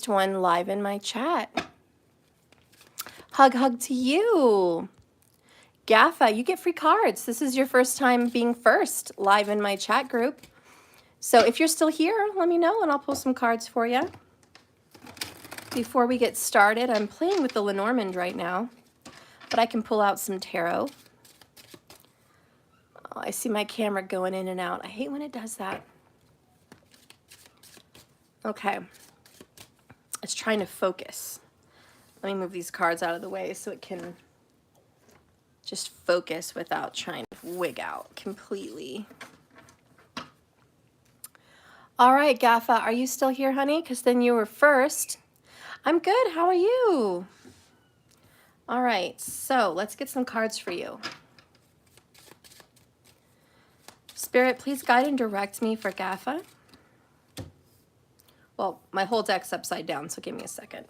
one live in my chat. Hug to you. Gaffa, you get free cards. This is your first time being first live in my chat group. So if you're still here, let me know and I'll pull some cards for you. Before we get started, I'm playing with the Lenormand right now, but I can pull out some tarot. Oh, I see my camera going in and out. I hate when it does that. Okay. It's trying to focus. Let me move these cards out of the way so it can just focus without trying to wig out completely. All right, Gaffa, are you still here, honey? Because then you were first. I'm good. How are you? All right, so let's get some cards for you. Spirit, please guide and direct me for Gaffa. Well, my whole deck's upside down, so give me a second.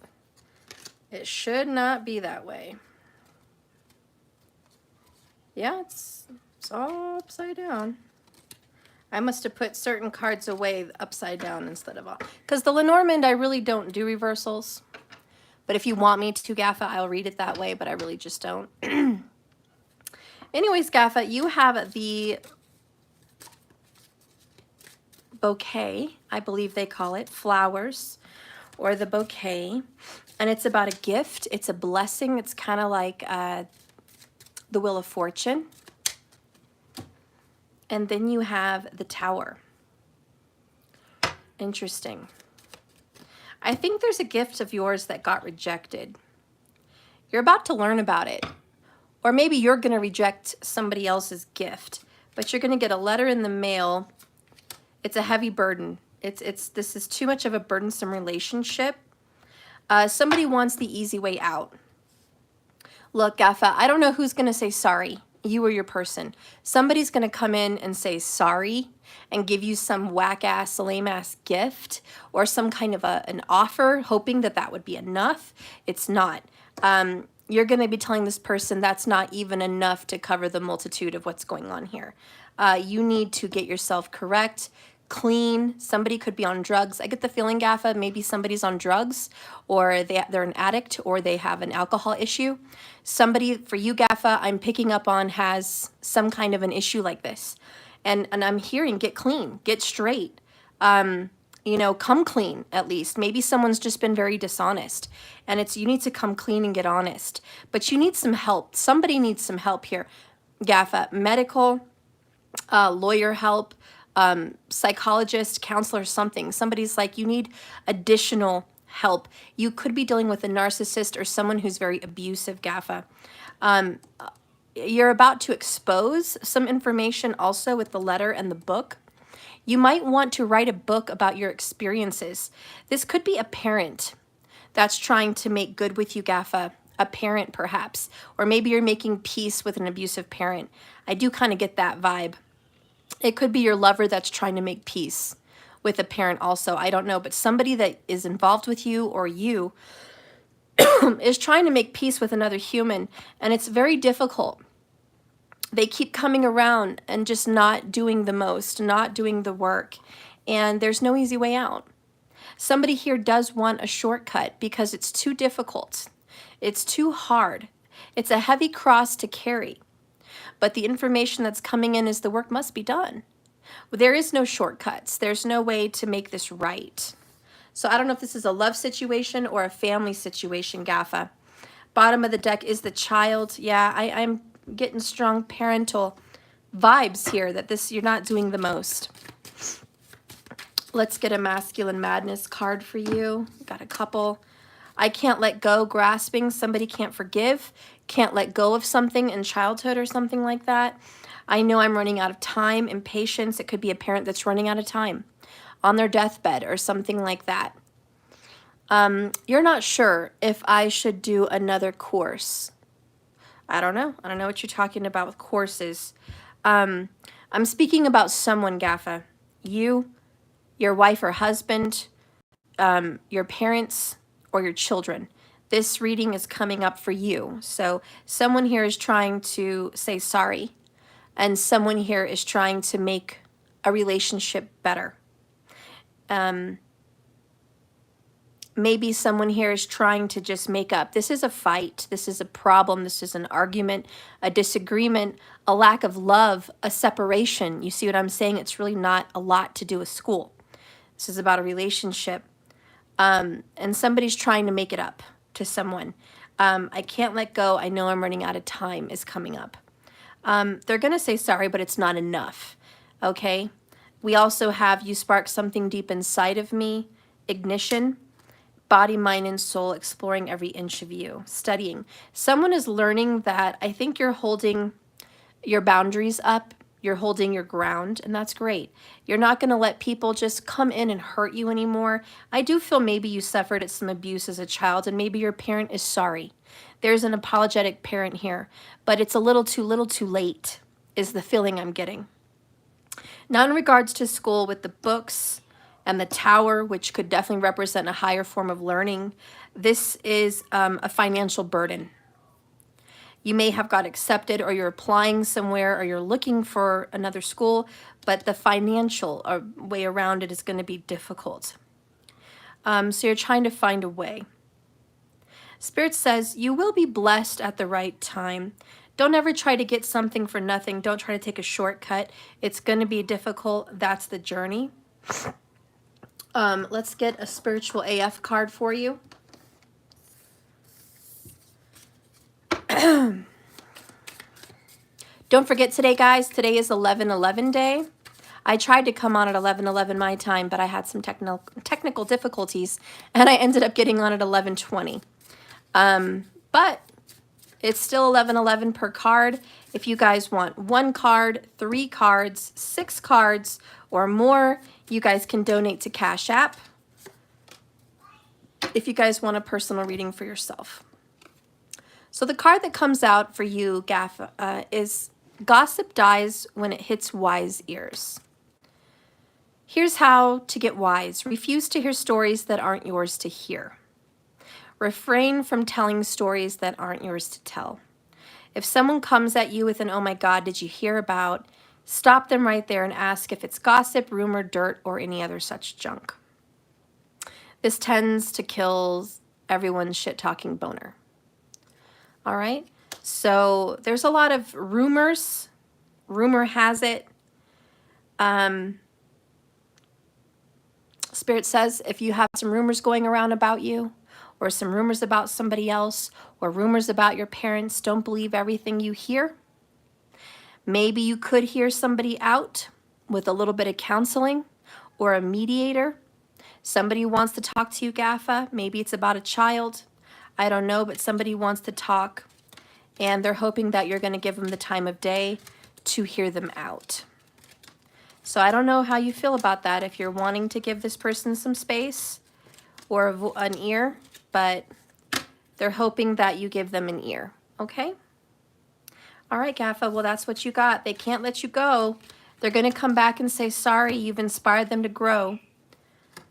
It should not be that way. Yeah, it's all upside down. I must have put certain cards away upside down instead of all. Because the Lenormand, I really don't do reversals. But if you want me to, Gaffa, I'll read it that way, but I really just don't. Anyways, Gaffa, you have the bouquet, I believe they call it, flowers, or the bouquet. And it's about a gift. It's a blessing. It's kind of like the Wheel of Fortune. And then you have the Tower. Interesting. I think there's a gift of yours that got rejected. You're about to learn about it. Or maybe you're going to reject somebody else's gift. But you're going to get a letter in the mail. It's a heavy burden. This is too much of a burdensome relationship. Somebody wants the easy way out. Look, Gaffa, I don't know who's going to say sorry. You or your person. Somebody's going to come in and say sorry and give you some whack-ass, lame-ass gift or some kind of an offer, hoping that that would be enough. It's not. You're going to be telling this person that's not even enough to cover the multitude of what's going on here. You need to get yourself correct, clean. Somebody could be on drugs. I get the feeling, Gaffa, maybe somebody's on drugs or they're an addict or they have an alcohol issue. Somebody, for you, Gaffa, I'm picking up on has some kind of an issue like this. And I'm hearing get clean, get straight. You know, come clean at least. Maybe someone's just been very dishonest and you need to come clean and get honest. But you need some help. Somebody needs some help here. Gaffa, medical, lawyer help, psychologist, counselor, something. Somebody's like, you need additional help. You could be dealing with a narcissist or someone who's very abusive, Gaffa. You're about to expose some information also with the letter and the book. You might want to write a book about your experiences. This could be a parent that's trying to make good with you, Gaffa. A parent, perhaps. Or maybe you're making peace with an abusive parent. I do kind of get that vibe. It could be your lover that's trying to make peace with a parent also. I don't know, but somebody that is involved with you or you is trying to make peace with another human, and it's very difficult. They keep coming around and just not doing the most, not doing the work, and there's no easy way out. Somebody here does want a shortcut because it's too difficult. It's too hard. It's a heavy cross to carry. But the information that's coming in is the work must be done. There is no shortcuts. There's no way to make this right. So I don't know if this is a love situation or a family situation, Gaffa. Bottom of the deck is the child. Yeah, I'm getting strong parental vibes here that you're not doing the most. Let's get a masculine madness card for you. Got a couple. I can't let go, grasping. Somebody can't forgive, can't let go of something in childhood or something like that. I know I'm running out of time, impatience. It could be a parent that's running out of time on their deathbed or something like that. You're not sure if I should do another course. I don't know. I don't know what you're talking about with courses. I'm speaking about someone, Gaffa. You, your wife or husband, your parents, or your children. This reading is coming up for you. So someone here is trying to say sorry, and someone here is trying to make a relationship better. Maybe someone here is trying to just make up. This is a fight. This is a problem. This is an argument, a disagreement, a lack of love, a separation. You see what I'm saying? It's really not a lot to do with school. This is about a relationship. And somebody's trying to make it up to someone. I can't let go. I know I'm running out of time is coming up. They're going to say sorry, but it's not enough. Okay? We also have you spark something deep inside of me, ignition, body, mind, and soul, exploring every inch of you, studying. Someone is learning that I think you're holding your boundaries up, you're holding your ground, and that's great. You're not going to let people just come in and hurt you anymore. I do feel maybe you suffered some abuse as a child, and maybe your parent is sorry. There's an apologetic parent here, but it's a little too late, is the feeling I'm getting. Now, in regards to school with the books and the tower, which could definitely represent a higher form of learning, this is a financial burden. You may have got accepted, or you're applying somewhere, or you're looking for another school, but the financial way around it is going to be difficult. So you're trying to find a way. Spirit says you will be blessed at the right time. Don't ever try to get something for nothing. Don't try to take a shortcut. It's going to be difficult. That's the journey. Let's get a spiritual AF card for you. Don't forget today, guys. Today is 11/11 day. I tried to come on at 11/11 my time, but I had some technical difficulties, and I ended up getting on at 11:20. But it's still 11/11 per card. If you guys want 1 card, 3 cards, 6 cards, or more, you guys can donate to Cash App. If you guys want a personal reading for yourself. So the card that comes out for you, Gaffa, is Gossip Dies When It Hits Wise Ears. Here's how to get wise. Refuse to hear stories that aren't yours to hear. Refrain from telling stories that aren't yours to tell. If someone comes at you with an, oh my God, did you hear about? Stop them right there and ask if it's gossip, rumor, dirt, or any other such junk. This tends to kill everyone's shit-talking boner. All right? So there's a lot of rumors. Rumor has it. Spirit says if you have some rumors going around about you, or some rumors about somebody else, or rumors about your parents, don't believe everything you hear. Maybe you could hear somebody out with a little bit of counseling or a mediator. Somebody wants to talk to you, Gaffa. Maybe it's about a child. I don't know, but somebody wants to talk, and they're hoping that you're going to give them the time of day to hear them out. So I don't know how you feel about that, if you're wanting to give this person some space or an ear, but they're hoping that you give them an ear, okay? All right, Gaffa, well, that's what you got. They can't let you go. They're going to come back and say, sorry, you've inspired them to grow.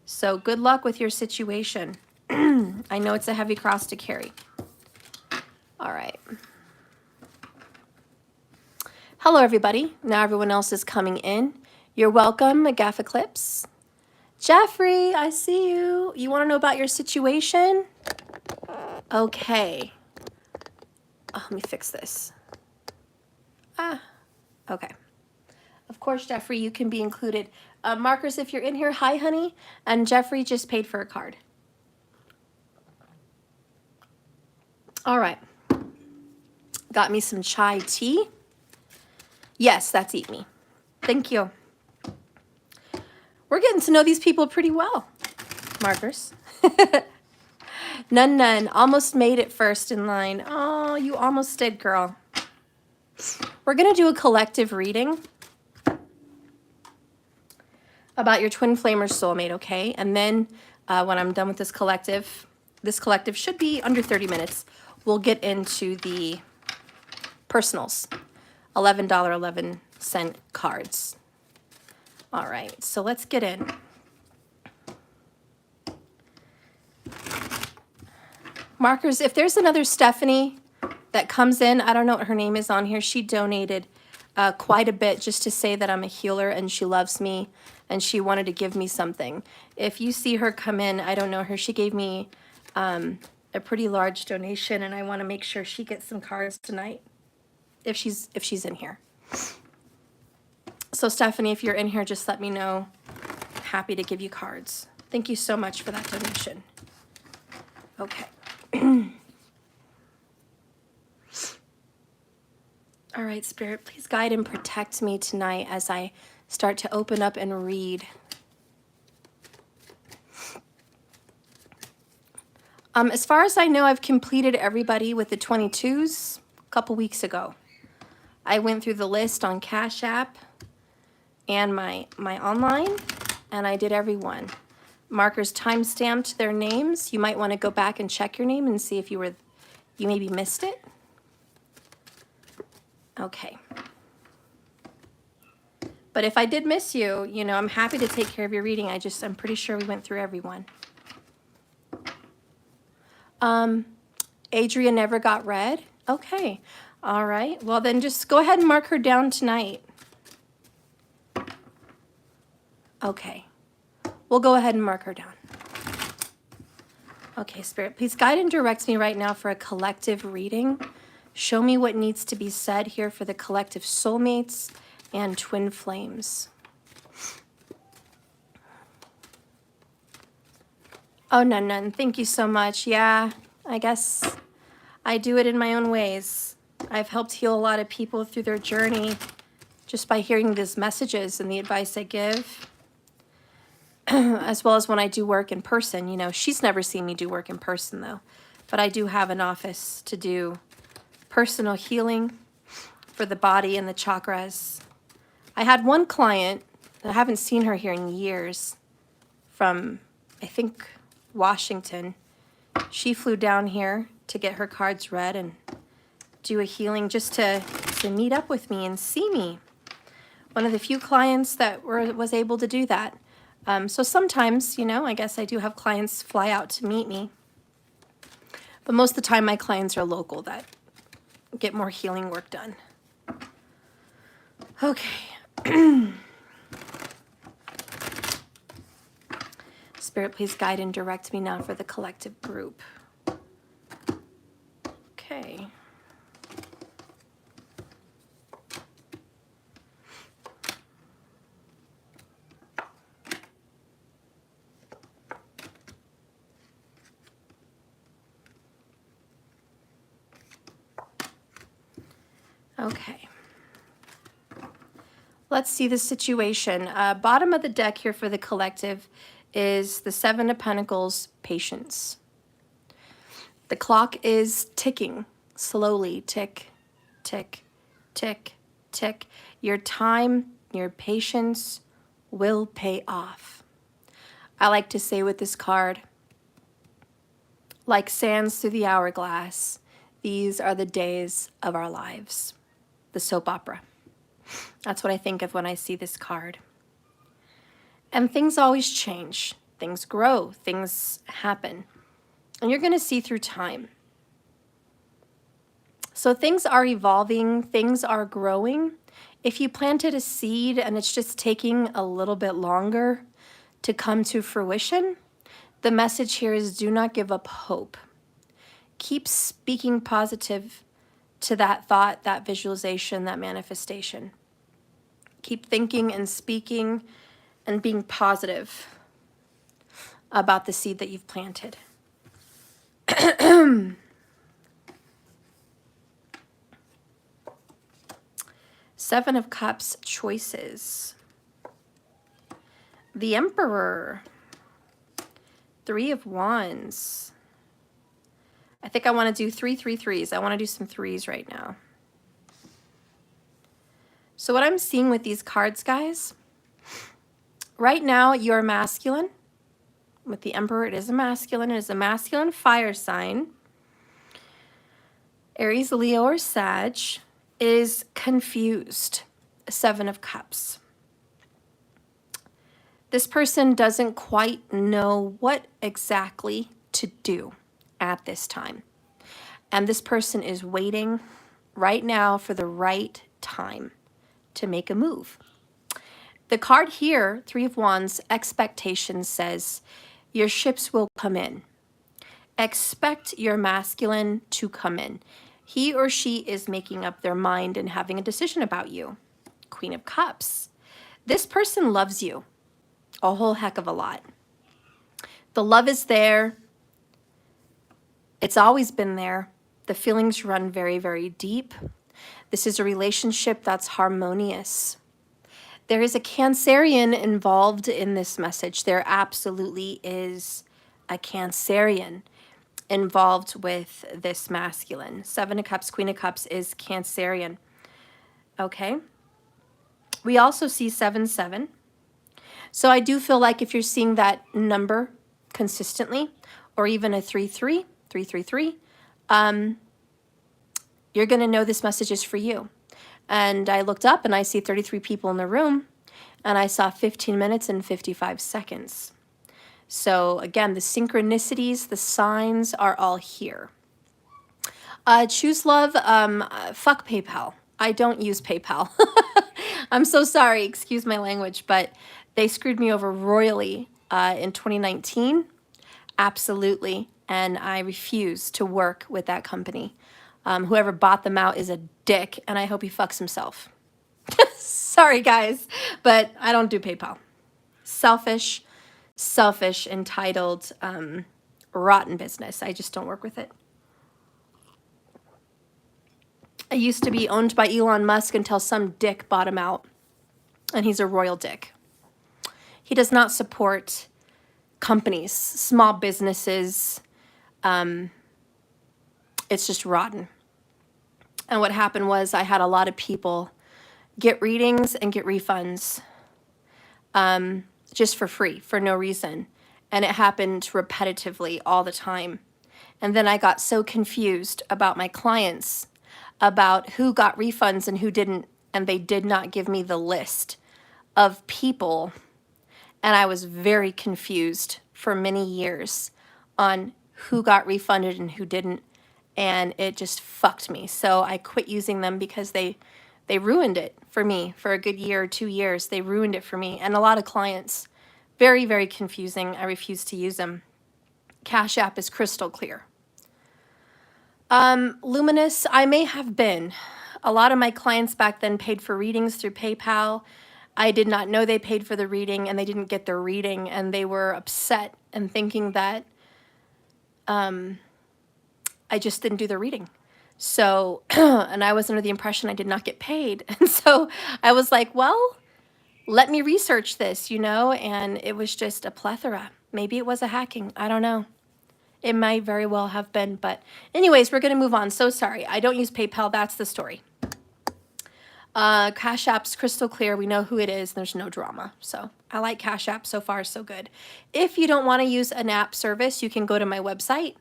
So good luck with your situation. I know it's a heavy cross to carry. All right. Hello, everybody. Now everyone else is coming in. You're welcome, Gaffa Clips. Jeffrey, I see you. You want to know about your situation? Okay. Oh, let me fix this. Okay. Of course, Jeffrey, you can be included. Markers, if you're in here, hi, honey. And Jeffrey just paid for a card. All right. Got me some chai tea. Yes, that's Eat Me. Thank you. We're getting to know these people pretty well. Markers. None. Almost made it first in line. Oh, you almost did, girl. We're going to do a collective reading about your twin flame or soulmate, okay? And then when I'm done with this collective should be under 30 minutes, we'll get into the personals, $11.11 cards. All right, so let's get in. Markers, if there's another Stephanie that comes in, I don't know what her name is on here. She donated quite a bit just to say that I'm a healer and she loves me. and she wanted to give me something. If you see her come in, I don't know her. She gave me a pretty large donation, and I want to make sure she gets some cards tonight if she's in here. So Stephanie, if you're in here, just let me know. Happy to give you cards. Thank you so much for that donation. Okay. All right, Spirit, please guide and protect me tonight as I start to open up and read. As far as I know, I've completed everybody with the 22s a couple weeks ago. I went through the list on Cash App and my online, and I did everyone. Markers time-stamped their names. You might want to go back and check your name and see if you maybe missed it. Okay. But if I did miss you, you know, I'm happy to take care of your reading. I'm pretty sure we went through everyone. Adria never got read. Okay. All right. Well, then just go ahead and mark her down tonight. Okay. We'll go ahead and mark her down. Okay, Spirit, please guide and direct me right now for a collective reading. Show me what needs to be said here for the collective soulmates and twin flames. Oh, none. Thank you so much. Yeah, I guess I do it in my own ways. I've helped heal a lot of people through their journey just by hearing these messages and the advice I give, as well as when I do work in person. You know, she's never seen me do work in person, though, but I do have an office to do personal healing for the body and the chakras. I had one client, I haven't seen her here in years, from, I think, Washington. She flew down here to get her cards read and do a healing just to meet up with me and see me. One of the few clients that was able to do that. So sometimes, you know, I guess I do have clients fly out to meet me. But most of the time my clients are local that get more healing work done. Okay. Spirit, please guide and direct me now for the collective group. Okay. Okay. Let's see the situation. Bottom of the deck here for the collective is the Seven of Pentacles, patience. The clock is ticking slowly. Tick, tick, tick, tick. Your time, your patience will pay off. I like to say with this card, like sands through the hourglass, these are the days of our lives. The soap opera. That's what I think of when I see this card. And things always change. Things grow. Things happen. And you're going to see through time. So things are evolving. Things are growing. If you planted a seed and it's just taking a little bit longer to come to fruition, the message here is do not give up hope. Keep speaking positive to that thought, that visualization, that manifestation. Keep thinking and speaking and being positive about the seed that you've planted. Seven of Cups, choices. The Emperor. Three of Wands. I think I want to do 3 3s. I want to do some threes right now. So what I'm seeing with these cards, guys, right now you're masculine. With the Emperor, it is a masculine. It is a masculine fire sign. Aries, Leo, or Sag is confused. Seven of Cups. This person doesn't quite know what exactly to do at this time. And this person is waiting right now for the right time to make a move. The card here, Three of Wands, expectation, says your ships will come in. Expect your masculine to come in. He or she is making up their mind and having a decision about you. Queen of Cups. This person loves you a whole heck of a lot. The love is there. It's always been there. The feelings run very, very deep. This is a relationship that's harmonious. There is a Cancerian involved in this message. There absolutely is a Cancerian involved with this masculine. Seven of Cups, Queen of Cups is Cancerian. Okay. We also see 7-7. So I do feel like if you're seeing that number consistently, or even a 3-3, 3-3-3, you're going to know this message is for you. And I looked up and I see 33 people in the room, and I saw 15 minutes and 55 seconds. So again, the synchronicities, the signs are all here. Choose love, fuck PayPal. I don't use PayPal. I'm so sorry, excuse my language, but they screwed me over royally in 2019. Absolutely. And I refuse to work with that company. Whoever bought them out is a dick, and I hope he fucks himself. Sorry, guys, but I don't do PayPal. Selfish, entitled, rotten business. I just don't work with it. I used to be owned by Elon Musk until some dick bought him out, and he's a royal dick. He does not support companies, small businesses. It's just rotten. And what happened was I had a lot of people get readings and get refunds just for free, for no reason. And it happened repetitively all the time. And then I got so confused about my clients, about who got refunds and who didn't, and they did not give me the list of people. And I was very confused for many years on who got refunded and who didn't. And it just fucked me. So I quit using them because they ruined it for me for a good year or 2 years. They ruined it for me. And a lot of clients, very, very confusing. I refuse to use them. Cash App is crystal clear. Luminous, I may have been. A lot of my clients back then paid for readings through PayPal. I did not know they paid for the reading, and they didn't get their reading, and they were upset and thinking that I just didn't do the reading. So, and I was under the impression I did not get paid. And so I was like, well, let me research this, and it was just a plethora. Maybe it was a hacking. I don't know. It might very well have been, but anyways, we're going to move on. So sorry. I don't use PayPal. That's the story. Cash App's crystal clear. We know who it is. There's no drama. So I like Cash App. So far, so good. If you don't want to use an app service, you can go to my website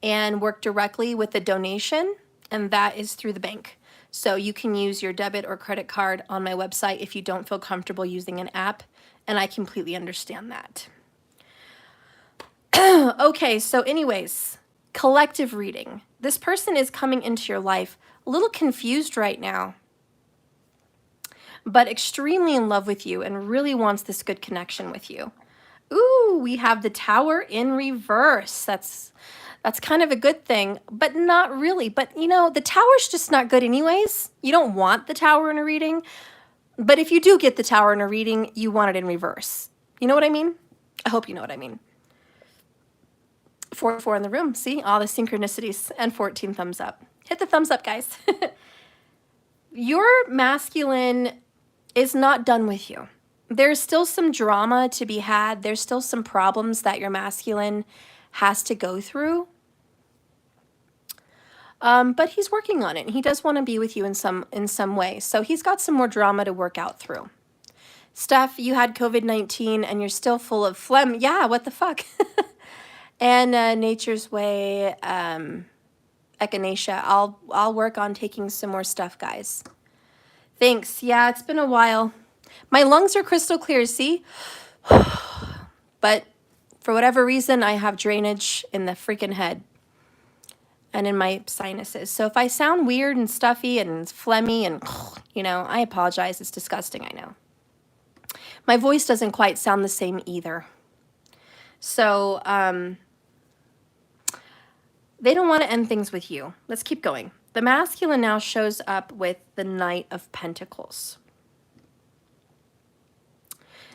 and work directly with the donation, and that is through the bank. So you can use your debit or credit card on my website if you don't feel comfortable using an app, and I completely understand that. Okay, so anyways, collective reading. This person is coming into your life a little confused right now, but extremely in love with you and really wants this good connection with you. Ooh, we have the Tower in reverse. That's kind of a good thing, but not really. But the Tower's just not good anyways. You don't want the Tower in a reading. But if you do get the Tower in a reading, you want it in reverse. You know what I mean? I hope you know what I mean. 4 in the room. See? All the synchronicities. And 14 thumbs up. Hit the thumbs up, guys. Your masculine is not done with you. There's still some drama to be had. There's still some problems that your masculine has to go through. But he's working on it. He does want to be with you in some way. So he's got some more drama to work out through. Steph, you had COVID-19 and you're still full of phlegm. Yeah, what the fuck? And Nature's Way, Echinacea. I'll work on taking some more stuff, guys. Thanks. Yeah, it's been a while. My lungs are crystal clear, see? But for whatever reason, I have drainage in the freaking head and in my sinuses. So if I sound weird and stuffy and phlegmy and, I apologize. It's disgusting, I know. My voice doesn't quite sound the same either. So they don't want to end things with you. Let's keep going. The masculine now shows up with the Knight of Pentacles.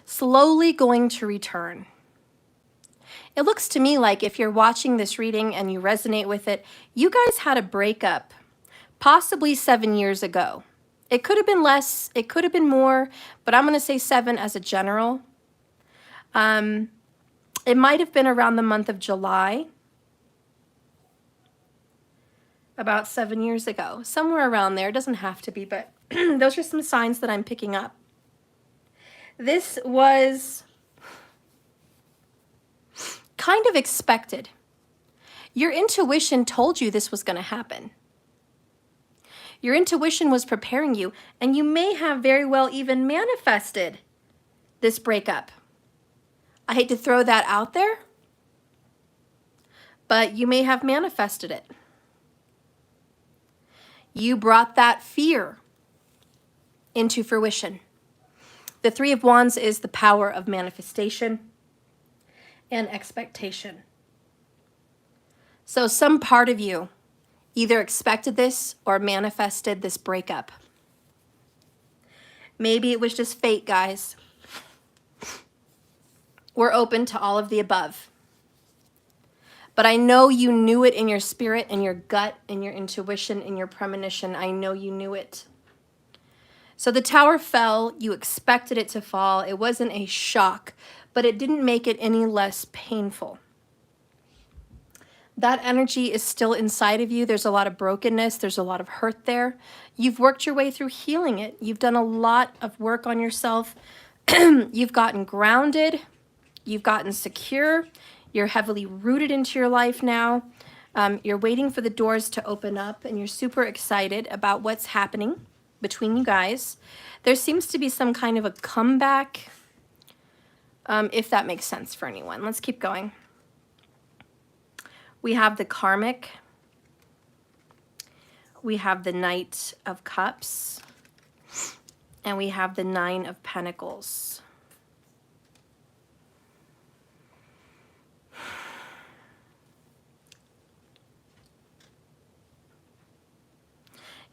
Slowly going to return. It looks to me like if you're watching this reading and you resonate with it, you guys had a breakup possibly 7 years ago. It could have been less, it could have been more, but I'm going to say 7 as a general. It might have been around the month of July, about 7 years ago, somewhere around there. It doesn't have to be, but those are some signs that I'm picking up. This was kind of expected. Your intuition told you this was going to happen. Your intuition was preparing you, and you may have very well even manifested this breakup. I hate to throw that out there, but you may have manifested it. You brought that fear into fruition. The Three of Wands is the power of manifestation and expectation. So some part of you either expected this or manifested this breakup. Maybe it was just fate, guys. We're open to all of the above. But I know you knew it in your spirit, in your gut, in your intuition, in your premonition. I know you knew it. So the tower fell. You expected it to fall. It wasn't a shock, but it didn't make it any less painful. That energy is still inside of you. There's a lot of brokenness. There's a lot of hurt there. You've worked your way through healing it. You've done a lot of work on yourself. You've gotten grounded. You've gotten secure. You're heavily rooted into your life now. You're waiting for the doors to open up, and you're super excited about what's happening between you guys. There seems to be some kind of a comeback, if that makes sense for anyone. Let's keep going. We have the karmic. We have the Knight of Cups. And we have the Nine of Pentacles.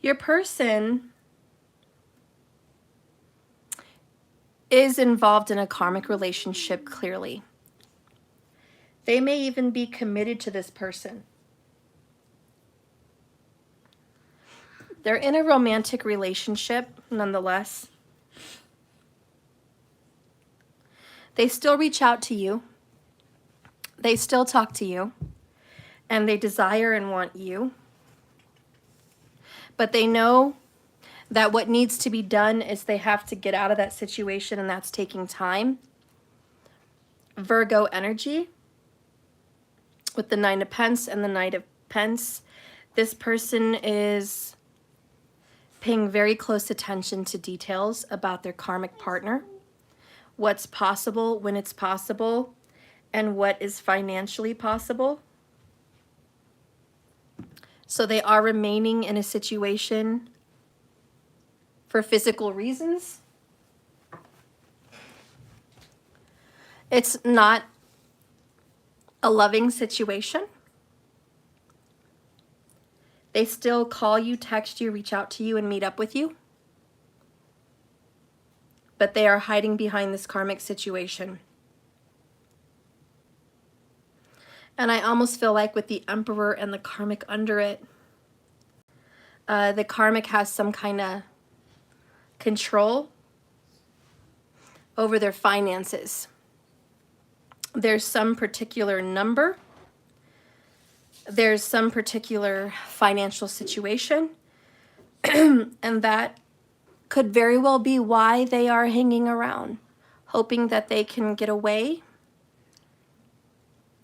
Your person is involved in a karmic relationship, clearly. They may even be committed to this person. They're in a romantic relationship, nonetheless. They still reach out to you. They still talk to you. And they desire and want you. But they know that what needs to be done is they have to get out of that situation, and that's taking time. Virgo energy with the Nine of Pentacles and the Knight of Pentacles. This person is paying very close attention to details about their karmic partner, what's possible when it's possible, and what is financially possible. So they are remaining in a situation for physical reasons. It's not a loving situation. They still call you, text you, reach out to you, and meet up with you. But they are hiding behind this karmic situation. And I almost feel like with the Emperor and the karmic under it, the karmic has some kind of control over their finances. There's some particular number. There's some particular financial situation. And that could very well be why they are hanging around, hoping that they can get away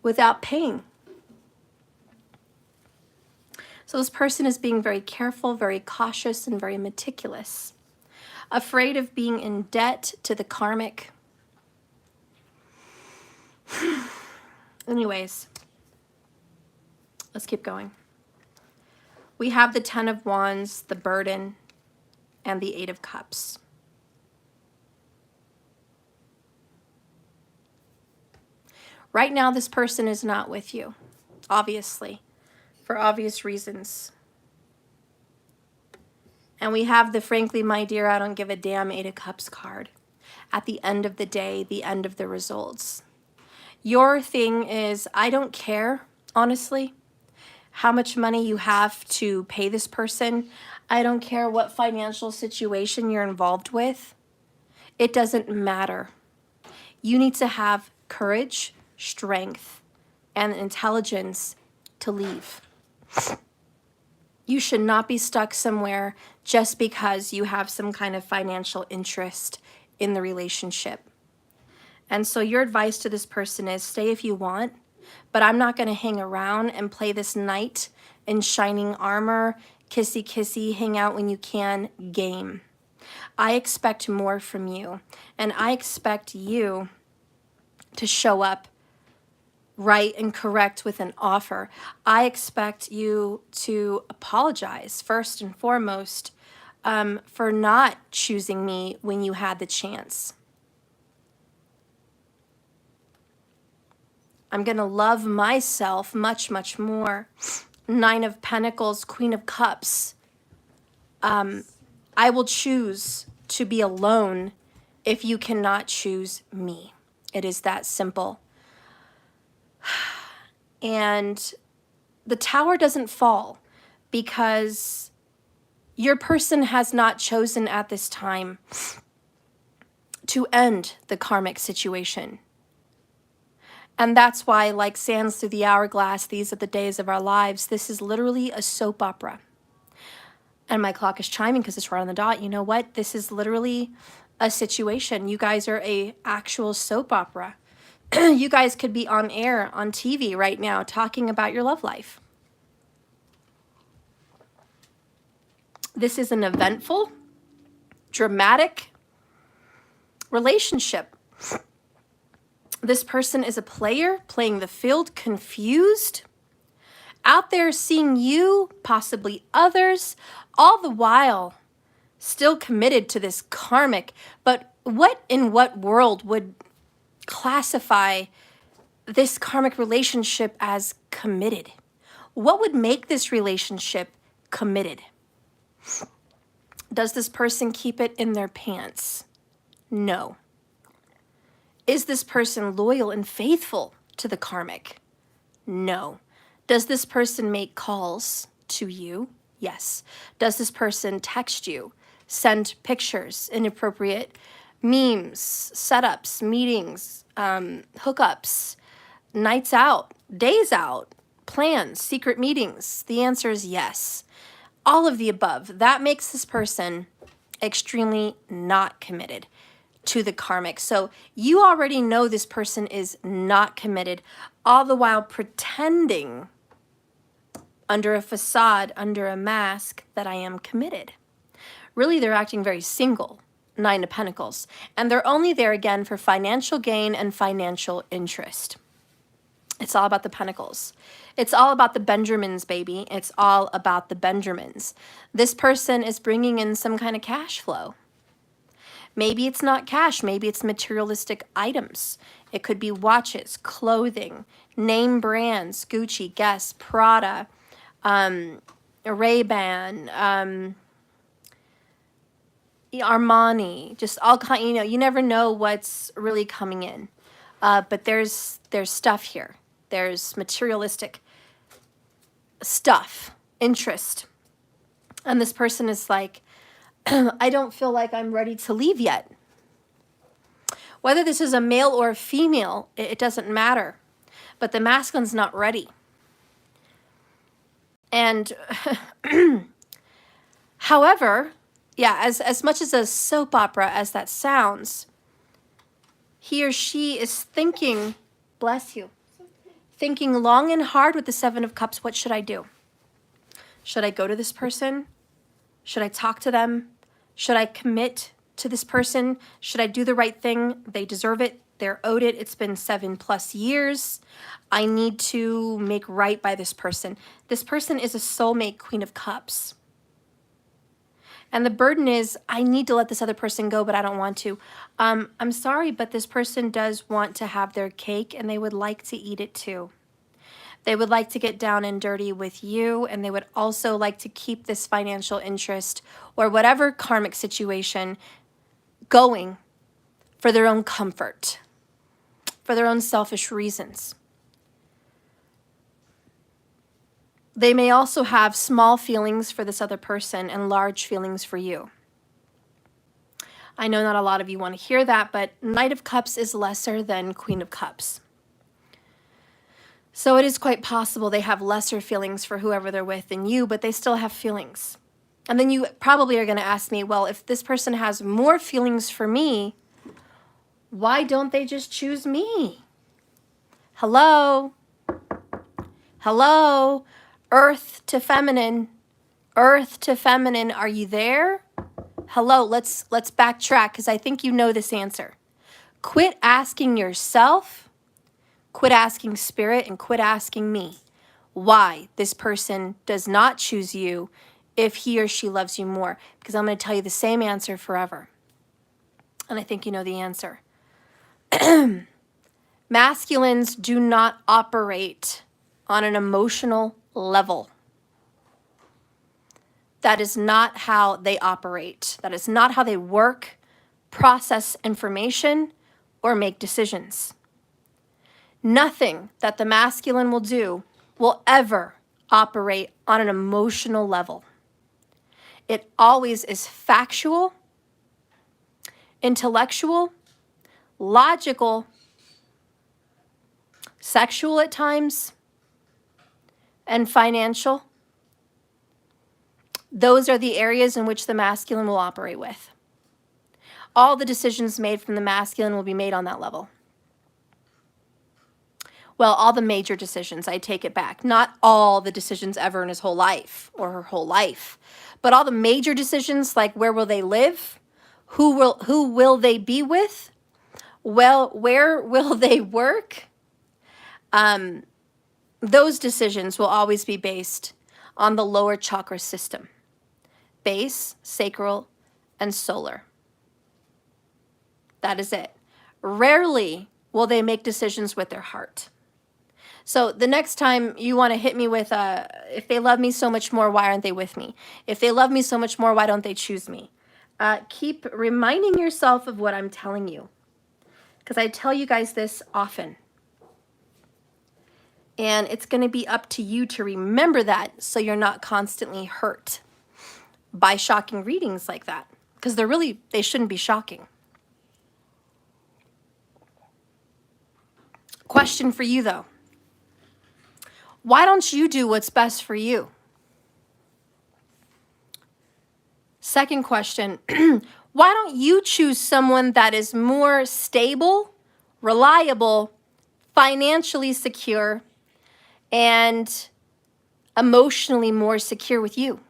without paying. So this person is being very careful, very cautious, and very meticulous, afraid of being in debt to the karmic. Anyways, let's keep going. We have the Ten of Wands, the Burden, and the Eight of Cups. Right now, this person is not with you, obviously, for obvious reasons. And we have the frankly, my dear, I don't give a damn 8 of Cups card. At the end of the day, the end of the results. Your thing is, I don't care, honestly, how much money you have to pay this person. I don't care what financial situation you're involved with. It doesn't matter. You need to have courage, strength, and intelligence to leave. You should not be stuck somewhere just because you have some kind of financial interest in the relationship. And so your advice to this person is stay if you want, but I'm not going to hang around and play this knight in shining armor, kissy kissy, hang out when you can game. I expect more from you, and I expect you to show up right and correct with an offer. I expect you to apologize first and foremost for not choosing me when you had the chance. I'm going to love myself much, much more. 9 of Pentacles, Queen of Cups. I will choose to be alone if you cannot choose me. It is that simple. And the tower doesn't fall because your person has not chosen at this time to end the karmic situation. And that's why, like sands through the hourglass, these are the days of our lives. This is literally a soap opera. And my clock is chiming because it's right on the dot. You know what? This is literally a situation. You guys are a actual soap opera. You guys could be on air, on TV right now, talking about your love life. This is an eventful, dramatic relationship. This person is a player playing the field, confused, out there seeing you, possibly others, all the while still committed to this karmic. But what in what world would classify this karmic relationship as committed? What would make this relationship committed? Does this person keep it in their pants? No. Is this person loyal and faithful to the karmic? No. Does this person make calls to you? Yes. Does this person text you, send pictures, inappropriate memes, setups, meetings, hookups, nights out, days out, plans, secret meetings? The answer is yes. All of the above. That makes this person extremely not committed to the karmic. So you already know this person is not committed, all the while pretending under a facade, under a mask, that I am committed. Really, they're acting very single, 9 of Pentacles. And they're only there again for financial gain and financial interest. It's all about the Pentacles. It's all about the Benjamins, baby. It's all about the Benjamins. This person is bringing in some kind of cash flow. Maybe it's not cash. Maybe it's materialistic items. It could be watches, clothing, name brands, Gucci, Guess, Prada, Ray-Ban, Armani, just all kind. You know, you never know what's really coming in. But there's stuff here. There's materialistic stuff, interest. And this person is like, I don't feel like I'm ready to leave yet. Whether this is a male or a female, it doesn't matter. But the masculine's not ready. And however, yeah, as much as a soap opera as that sounds, he or she is thinking, bless you, thinking long and hard with the 7 of Cups. What should I do? Should I go to this person? Should I talk to them? Should I commit to this person? Should I do the right thing? They deserve it. They're owed it. It's been 7+ years. I need to make right by this person. This person is a soulmate, Queen of Cups. And the burden is, I need to let this other person go, but I don't want to. I'm sorry, but this person does want to have their cake and they would like to eat it too. They would like to get down and dirty with you, and they would also like to keep this financial interest or whatever karmic situation going for their own comfort, for their own selfish reasons. They may also have small feelings for this other person and large feelings for you. I know not a lot of you want to hear that, but Knight of Cups is lesser than Queen of Cups. So it is quite possible they have lesser feelings for whoever they're with than you, but they still have feelings. And then you probably are going to ask me, well, if this person has more feelings for me, why don't they just choose me? Hello? Hello? Earth to feminine. Earth to feminine, are you there? Hello, let's backtrack because I think you know this answer. Quit asking yourself, quit asking spirit, and quit asking me why this person does not choose you if he or she loves you more, because I'm going to tell you the same answer forever. And I think you know the answer. Masculines do not operate on an emotional level. That is not how they operate. That is not how they work, process information, or make decisions. Nothing that the masculine will do will ever operate on an emotional level. It always is factual, intellectual, logical, sexual at times, and financial. Those are the areas in which the masculine will operate with. All the decisions made from the masculine will be made on that level. Well, all the major decisions, I take it back. Not all the decisions ever in his whole life or her whole life, but all the major decisions, like where will they live? Who will they be with? Well, where will they work? Those decisions will always be based on the lower chakra system. Base, sacral, and solar. That is it. Rarely will they make decisions with their heart. So the next time you want to hit me with, if they love me so much more, why aren't they with me? If they love me so much more, why don't they choose me? Keep reminding yourself of what I'm telling you, because I tell you guys this often. And it's going to be up to you to remember that so you're not constantly hurt by shocking readings like that, because they shouldn't be shocking. Question for you though. Why don't you do what's best for you? Second question, why don't you choose someone that is more stable, reliable, financially secure, and emotionally more secure with you?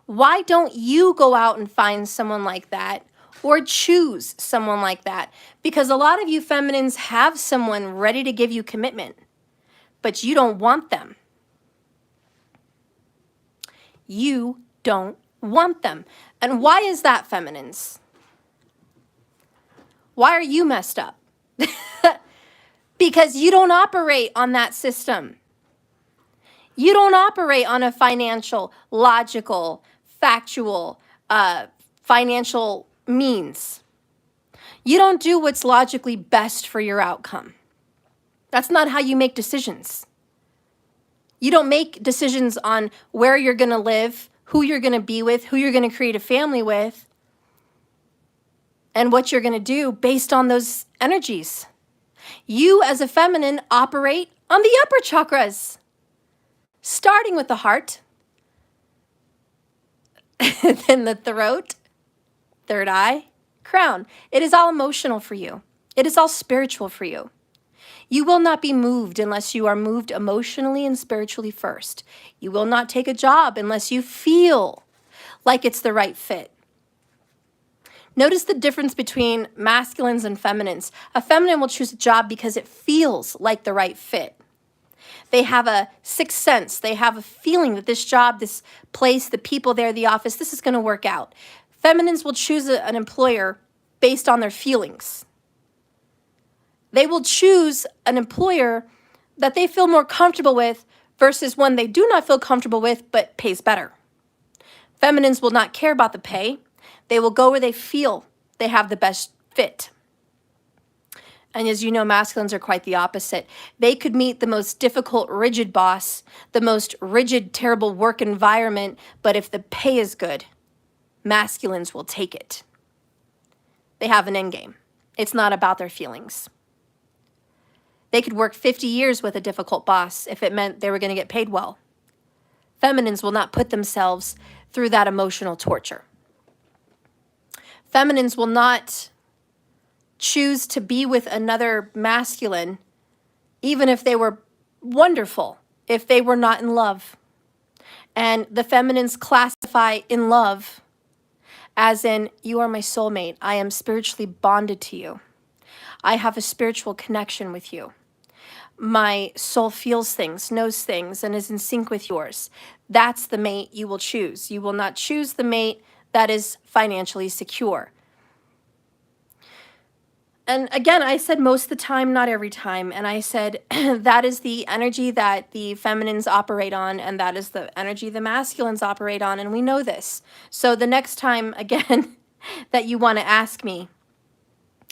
Why don't you go out and find someone like that or choose someone like that? Because a lot of you feminines have someone ready to give you commitment, but you don't want them. You don't want them. And why is that, feminines? Why are you messed up? Because you don't operate on that system. You don't operate on a financial, logical, factual, financial means. You don't do what's logically best for your outcome. That's not how you make decisions. You don't make decisions on where you're going to live, who you're going to be with, who you're going to create a family with, and what you're going to do based on those energies. You as a feminine operate on the upper chakras, starting with the heart, then the throat, third eye, crown. It is all emotional for you. It is all spiritual for you. You will not be moved unless you are moved emotionally and spiritually first. You will not take a job unless you feel like it's the right fit. Notice the difference between masculines and feminines. A feminine will choose a job because it feels like the right fit. They have a sixth sense. They have a feeling that this job, this place, the people there, the office, this is going to work out. Feminines will choose an employer based on their feelings. They will choose an employer that they feel more comfortable with versus one they do not feel comfortable with but pays better. Feminines will not care about the pay. They will go where they feel they have the best fit. And as you know, masculines are quite the opposite. They could meet the most difficult, rigid boss, the most rigid, terrible work environment, but if the pay is good, masculines will take it. They have an end game. It's not about their feelings. They could work 50 years with a difficult boss if it meant they were going to get paid well. Feminines will not put themselves through that emotional torture. Feminines will not choose to be with another masculine, even if they were wonderful, if they were not in love. And the feminines classify in love as in, you are my soulmate. I am spiritually bonded to you. I have a spiritual connection with you. My soul feels things, knows things, and is in sync with yours. That's the mate you will choose. You will not choose the mate that is financially secure. And again, I said most of the time, not every time. And I said that is the energy that the feminines operate on, and that is the energy the masculines operate on, and we know this. So the next time, again, that you want to ask me,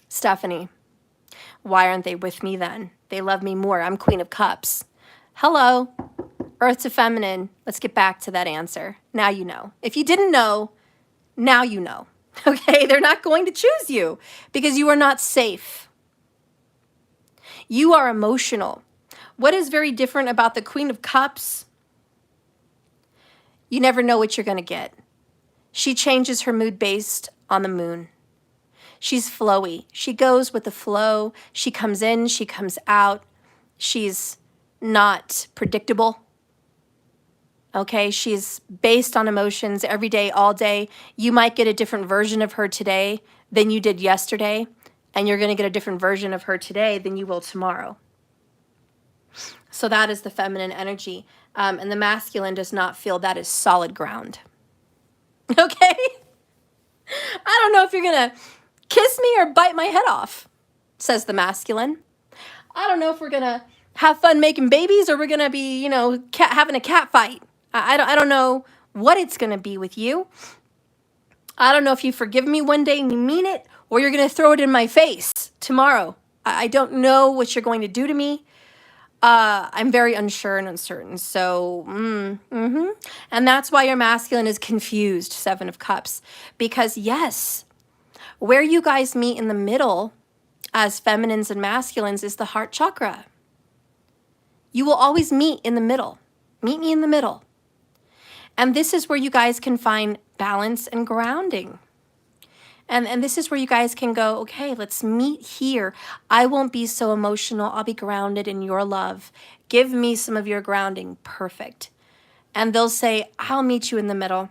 Stephanie, why aren't they with me then? They love me more. I'm Queen of Cups. Hello, Earth to Feminine. Let's get back to that answer. Now you know. If you didn't know, now you know. Okay, they're not going to choose you because you are not safe. You are emotional. What is very different about the Queen of Cups? You never know what you're going to get. She changes her mood based on the moon. She's flowy. She goes with the flow. She comes in, she comes out. She's not predictable. Okay, she's based on emotions every day, all day. You might get a different version of her today than you did yesterday, and you're going to get a different version of her today than you will tomorrow. So that is the feminine energy, and the masculine does not feel that is solid ground. Okay? I don't know if you're going to kiss me or bite my head off, says the masculine. I don't know if we're going to have fun making babies or we're going to be, having a cat fight. I don't know what it's going to be with you. I don't know if you forgive me one day and you mean it, or you're going to throw it in my face tomorrow. I don't know what you're going to do to me. I'm very unsure and uncertain. So, And that's why your masculine is confused, Seven of Cups. Because yes, where you guys meet in the middle as feminines and masculines is the heart chakra. You will always meet in the middle. Meet me in the middle. And this is where you guys can find balance and grounding. And this is where you guys can go, okay, let's meet here. I won't be so emotional. I'll be grounded in your love. Give me some of your grounding. Perfect. And they'll say, I'll meet you in the middle.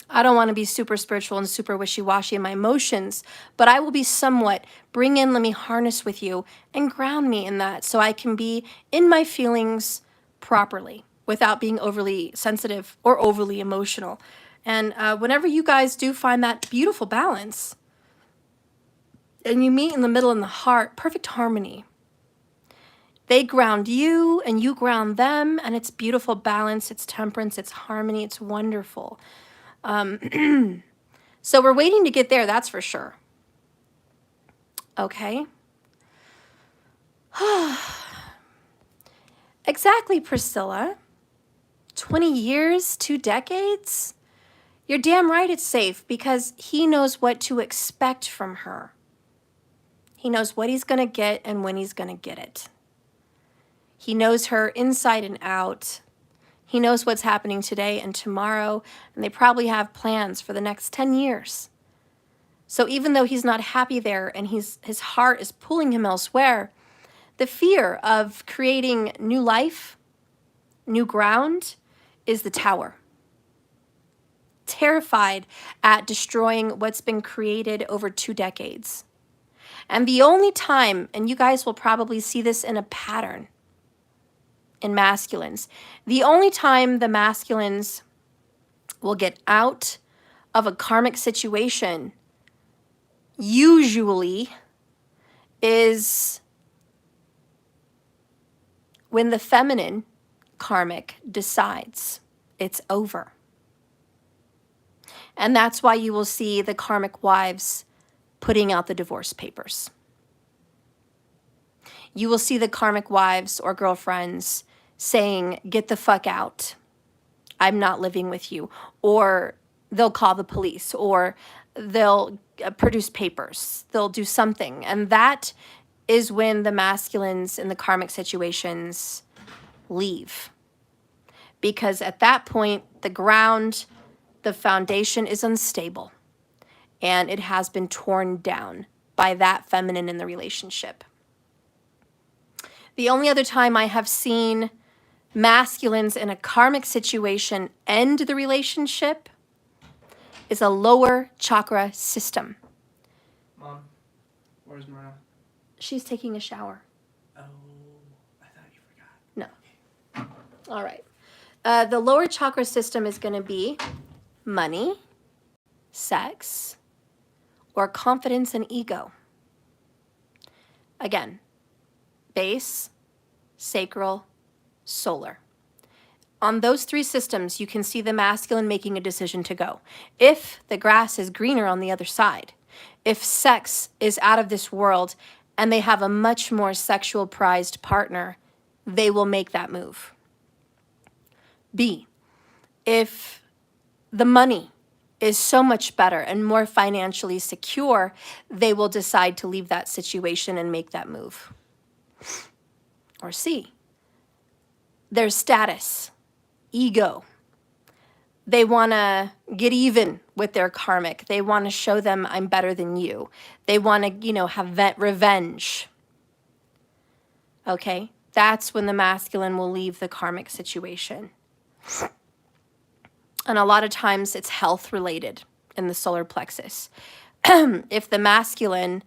I don't want to be super spiritual and super wishy-washy in my emotions, but I will be somewhat. Bring in, let me harness with you and ground me in that so I can be in my feelings properly, without being overly sensitive or overly emotional. And whenever you guys do find that beautiful balance and you meet in the middle in the heart, perfect harmony. They ground you and you ground them, and it's beautiful balance, it's temperance, it's harmony, it's wonderful. So we're waiting to get there, that's for sure. Okay. Exactly, Priscilla. 20 years, 2 decades? You're damn right it's safe because he knows what to expect from her. He knows what he's going to get and when he's going to get it. He knows her inside and out. He knows what's happening today and tomorrow, and they probably have plans for the next 10 years. So even though he's not happy there and his heart is pulling him elsewhere, the fear of creating new life, new ground, is the tower. Terrified at destroying what's been created over 2 decades. And the only time, and you guys will probably see this in a pattern, in masculines. The only time the masculines will get out of a karmic situation usually is when the feminine karmic decides it's over. And that's why you will see the karmic wives putting out the divorce papers. You will see the karmic wives or girlfriends saying, get the fuck out. I'm not living with you. Or they'll call the police, or they'll produce papers. They'll do something. And that is when the masculines in the karmic situations leave. Because at that point, the ground, the foundation is unstable. And it has been torn down by that feminine in the relationship. The only other time I have seen masculines in a karmic situation end the relationship is a lower chakra system. Mom, where's Mara? She's taking a shower. Oh, I thought you forgot. No. All right. The lower chakra system is going to be money, sex, or confidence and ego. Again, base, sacral, solar. On those three systems, you can see the masculine making a decision to go. If the grass is greener on the other side, if sex is out of this world and they have a much more sexual prized partner, they will make that move. B, if the money is so much better and more financially secure, they will decide to leave that situation and make that move. Or C, their status, ego. They want to get even with their karmic. They want to show them I'm better than you. They want to, have revenge. Okay? That's when the masculine will leave the karmic situation. And a lot of times it's health related in the solar plexus. If the masculine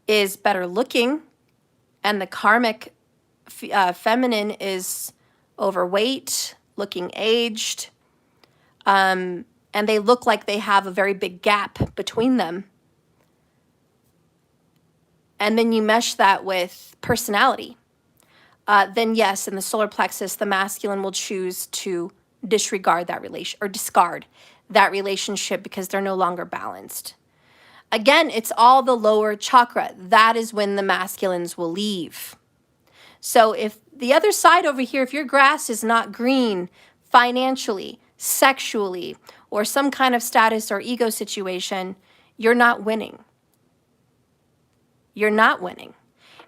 is better looking and the karmic feminine is overweight, looking aged, and they look like they have a very big gap between them, and then you mesh that with personality, then yes, in the solar plexus, the masculine will choose to disregard that relation or discard that relationship because they're no longer balanced. Again, it's all the lower chakra. That is when the masculines will leave. So if the other side over here, if your grass is not green financially, sexually, or some kind of status or ego situation, you're not winning. You're not winning.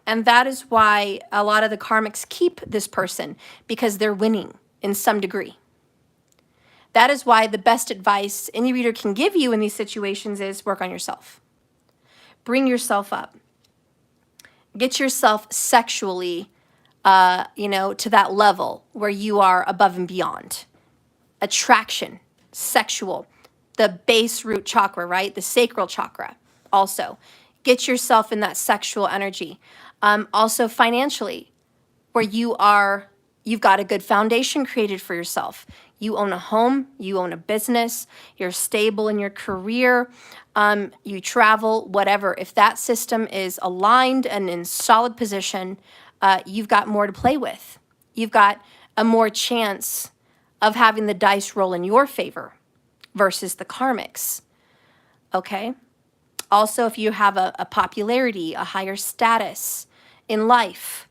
And that is why a lot of the karmics keep this person, because they're winning in some degree. That is why the best advice any reader can give you in these situations is work on yourself. Bring yourself up. Get yourself sexually, to that level where you are above and beyond. Attraction, sexual, the base root chakra, right? The sacral chakra also. Get yourself in that sexual energy. Also financially, where you've got a good foundation created for yourself. You own a home, you own a business, you're stable in your career, you travel, whatever. If that system is aligned and in solid position, you've got more to play with. You've got a more chance of having the dice roll in your favor versus the karmics, okay? Also, if you have a popularity, a higher status in life,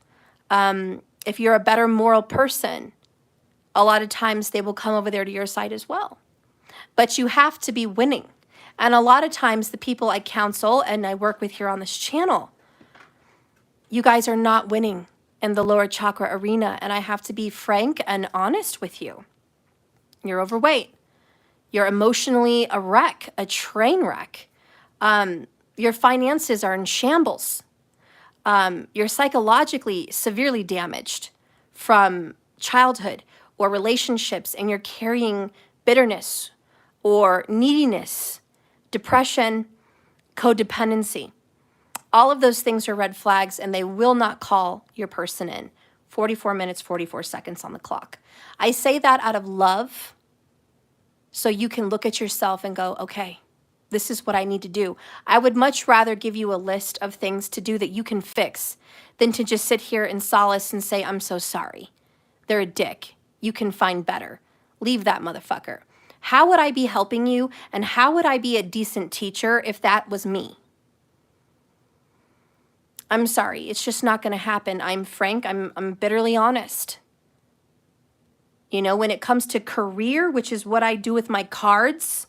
if you're a better moral person, a lot of times they will come over there to your side as well. But you have to be winning. And a lot of times the people I counsel and I work with here on this channel, you guys are not winning in the lower chakra arena. And I have to be frank and honest with you. You're overweight. You're emotionally a wreck, a train wreck. Your finances are in shambles. You're psychologically severely damaged from childhood or relationships, and you're carrying bitterness or neediness, depression, codependency. All of those things are red flags, and they will not call your person in 44 minutes, 44 seconds on the clock. I say that out of love so you can look at yourself and go, okay, this is what I need to do. I would much rather give you a list of things to do that you can fix than to just sit here in solace and say, I'm so sorry. They're a dick. You can find better. Leave that motherfucker. How would I be helping you, and how would I be a decent teacher if that was me? I'm sorry. It's just not going to happen. I'm frank. I'm bitterly honest. You know, when it comes to career, which is what I do with my cards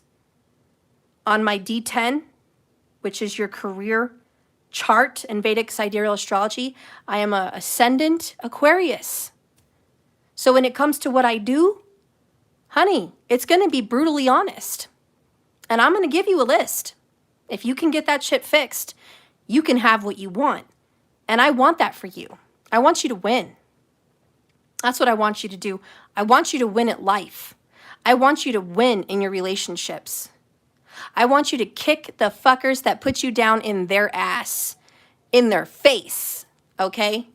on my D10, which is your career chart in Vedic sidereal astrology, I am a ascendant Aquarius. So when it comes to what I do, honey, it's going to be brutally honest. And I'm going to give you a list. If you can get that shit fixed, you can have what you want. And I want that for you. I want you to win. That's what I want you to do. I want you to win at life. I want you to win in your relationships. I want you to kick the fuckers that put you down in their ass, in their face, okay?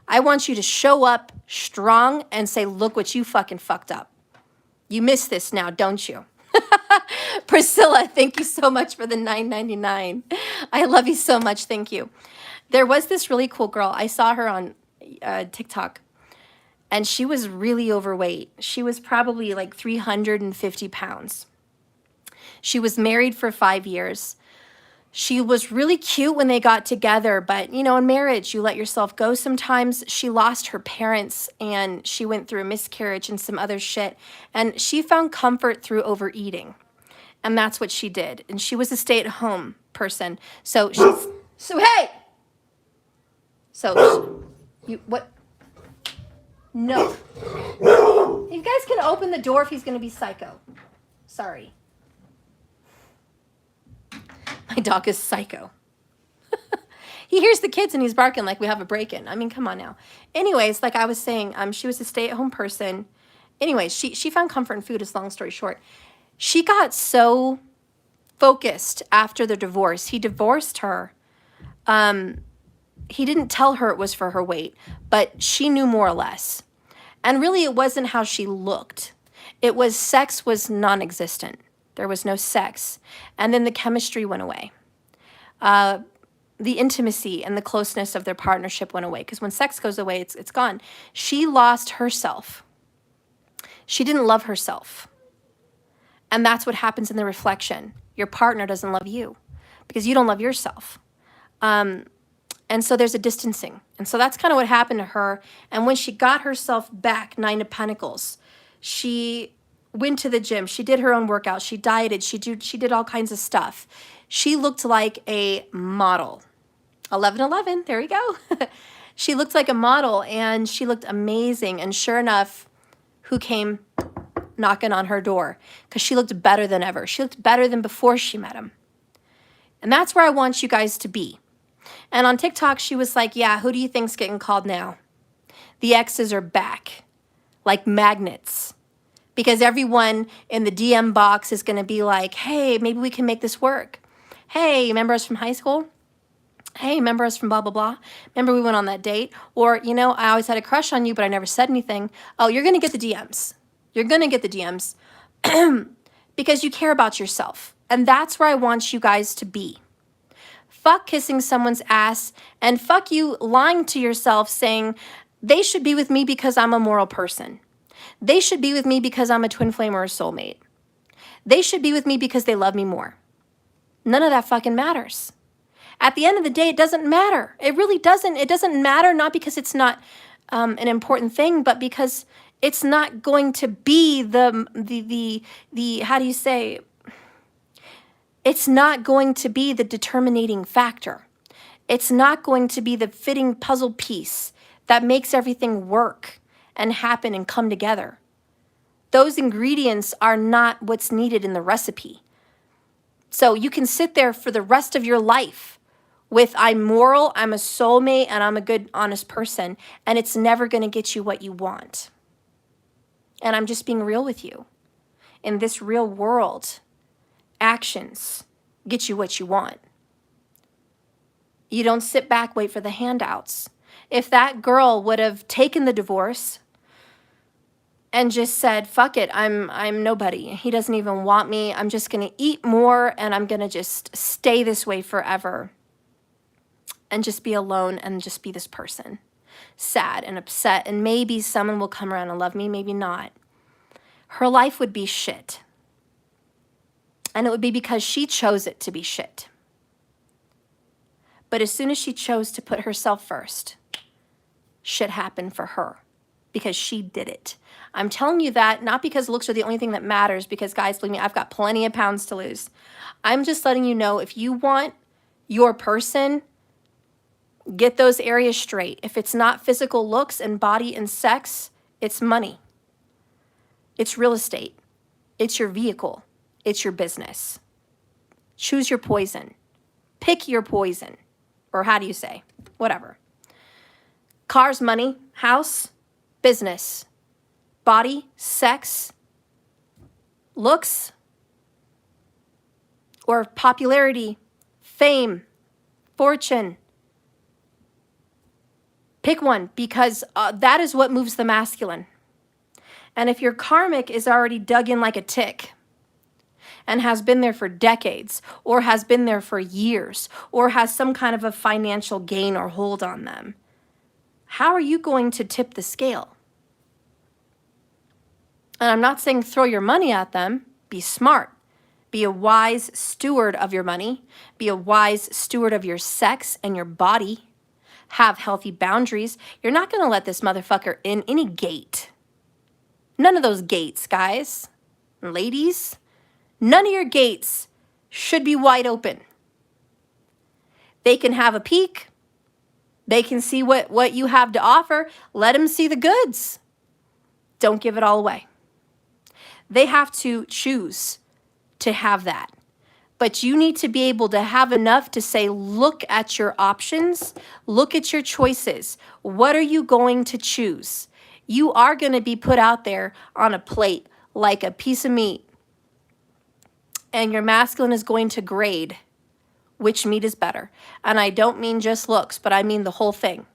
I want you to show up strong and say, look what you fucking fucked up. You miss this now, don't you? Priscilla, thank you so much for the $9.99. I love you so much, thank you. There was this really cool girl. I saw her on TikTok, and she was really overweight. She was probably like 350 pounds. She was married for 5 years. She was really cute when they got together, but you know, in marriage, you let yourself go sometimes. She lost her parents and she went through a miscarriage and some other shit. And she found comfort through overeating. And that's what she did. And she was a stay-at-home person. So hey! So, what? No. You guys can open the door if he's going to be psycho. Sorry. My dog is psycho. He hears the kids and he's barking like we have a break-in. I mean, come on now. Anyways, like I was saying, she was a stay-at-home person. Anyways, she found comfort in food, is long story short. She got so focused after the divorce. He divorced her. He didn't tell her it was for her weight, but she knew more or less. And really, it wasn't how she looked. It was sex was non-existent. There was no sex. And then the chemistry went away. The intimacy and the closeness of their partnership went away. Because when sex goes away, it's gone. She lost herself. She didn't love herself. And that's what happens in the reflection. Your partner doesn't love you because you don't love yourself. And so there's a distancing. And so that's kind of what happened to her. And when she got herself back, 9 of Pentacles, she went to the gym. She did her own workout. She dieted. She did all kinds of stuff. She looked like a model. 1111, there we go. She looked like a model and she looked amazing. And sure enough, who came knocking on her door? Because she looked better than ever. She looked better than before she met him. And that's where I want you guys to be. And on TikTok, she was like, yeah, who do you think's getting called now? The exes are back, like magnets. Because everyone in the DM box is going to be like, hey, maybe we can make this work. Hey, remember us from high school? Hey, remember us from blah, blah, blah? Remember we went on that date? Or, you know, I always had a crush on you, but I never said anything. Oh, you're going to get the DMs. You're going to get the DMs because you care about yourself. And that's where I want you guys to be. Fuck kissing someone's ass and fuck you lying to yourself saying they should be with me because I'm a moral person. They should be with me because I'm a twin flame or a soulmate. They should be with me because they love me more. None of that fucking matters. At the end of the day, it doesn't matter. It really doesn't. It doesn't matter, not because it's not an important thing, but because it's not going to be the how do you say, it's not going to be the determining factor. It's not going to be the fitting puzzle piece that makes everything work and happen and come together. Those ingredients are not what's needed in the recipe. So you can sit there for the rest of your life with I'm moral, I'm a soulmate, and I'm a good, honest person, and it's never going to get you what you want. And I'm just being real with you. In this real world, actions get you what you want. You don't sit back, wait for the handouts. if that girl would have taken the divorce and just said, fuck it, I'm nobody. He doesn't even want me. I'm just going to eat more and I'm going to just stay this way forever and just be alone and just be this person, sad and upset, and maybe someone will come around and love me, maybe not. Her life would be shit. And it would be because she chose it to be shit. But as soon as she chose to put herself first, shit happened for her because she did it. I'm telling you that not because looks are the only thing that matters, because guys, believe me, I've got plenty of pounds to lose. I'm just letting you know, if you want your person, get those areas straight. If it's not physical looks and body and sex, it's money. It's real estate. It's your vehicle. It's your business. Choose your poison. Pick your poison. Or how do you say? Whatever. Cars, money, house, business, body, sex, looks, or popularity, fame, fortune. Pick one, because that is what moves the masculine. And if your karmic is already dug in like a tick and has been there for decades, or has been there for years, or has some kind of a financial gain or hold on them, how are you going to tip the scale? And I'm not saying throw your money at them. Be smart. Be a wise steward of your money. Be a wise steward of your sex and your body. Have healthy boundaries. You're not going to let this motherfucker in any gate. None of those gates, guys. Ladies, none of your gates should be wide open. They can have a peek. They can see what you have to offer. Let them see the goods. Don't give it all away. They have to choose to have that. But you need to be able to have enough to say, look at your options. Look at your choices. What are you going to choose? You are going to be put out there on a plate like a piece of meat. And your masculine is going to grade which meat is better. And I don't mean just looks, but I mean the whole thing.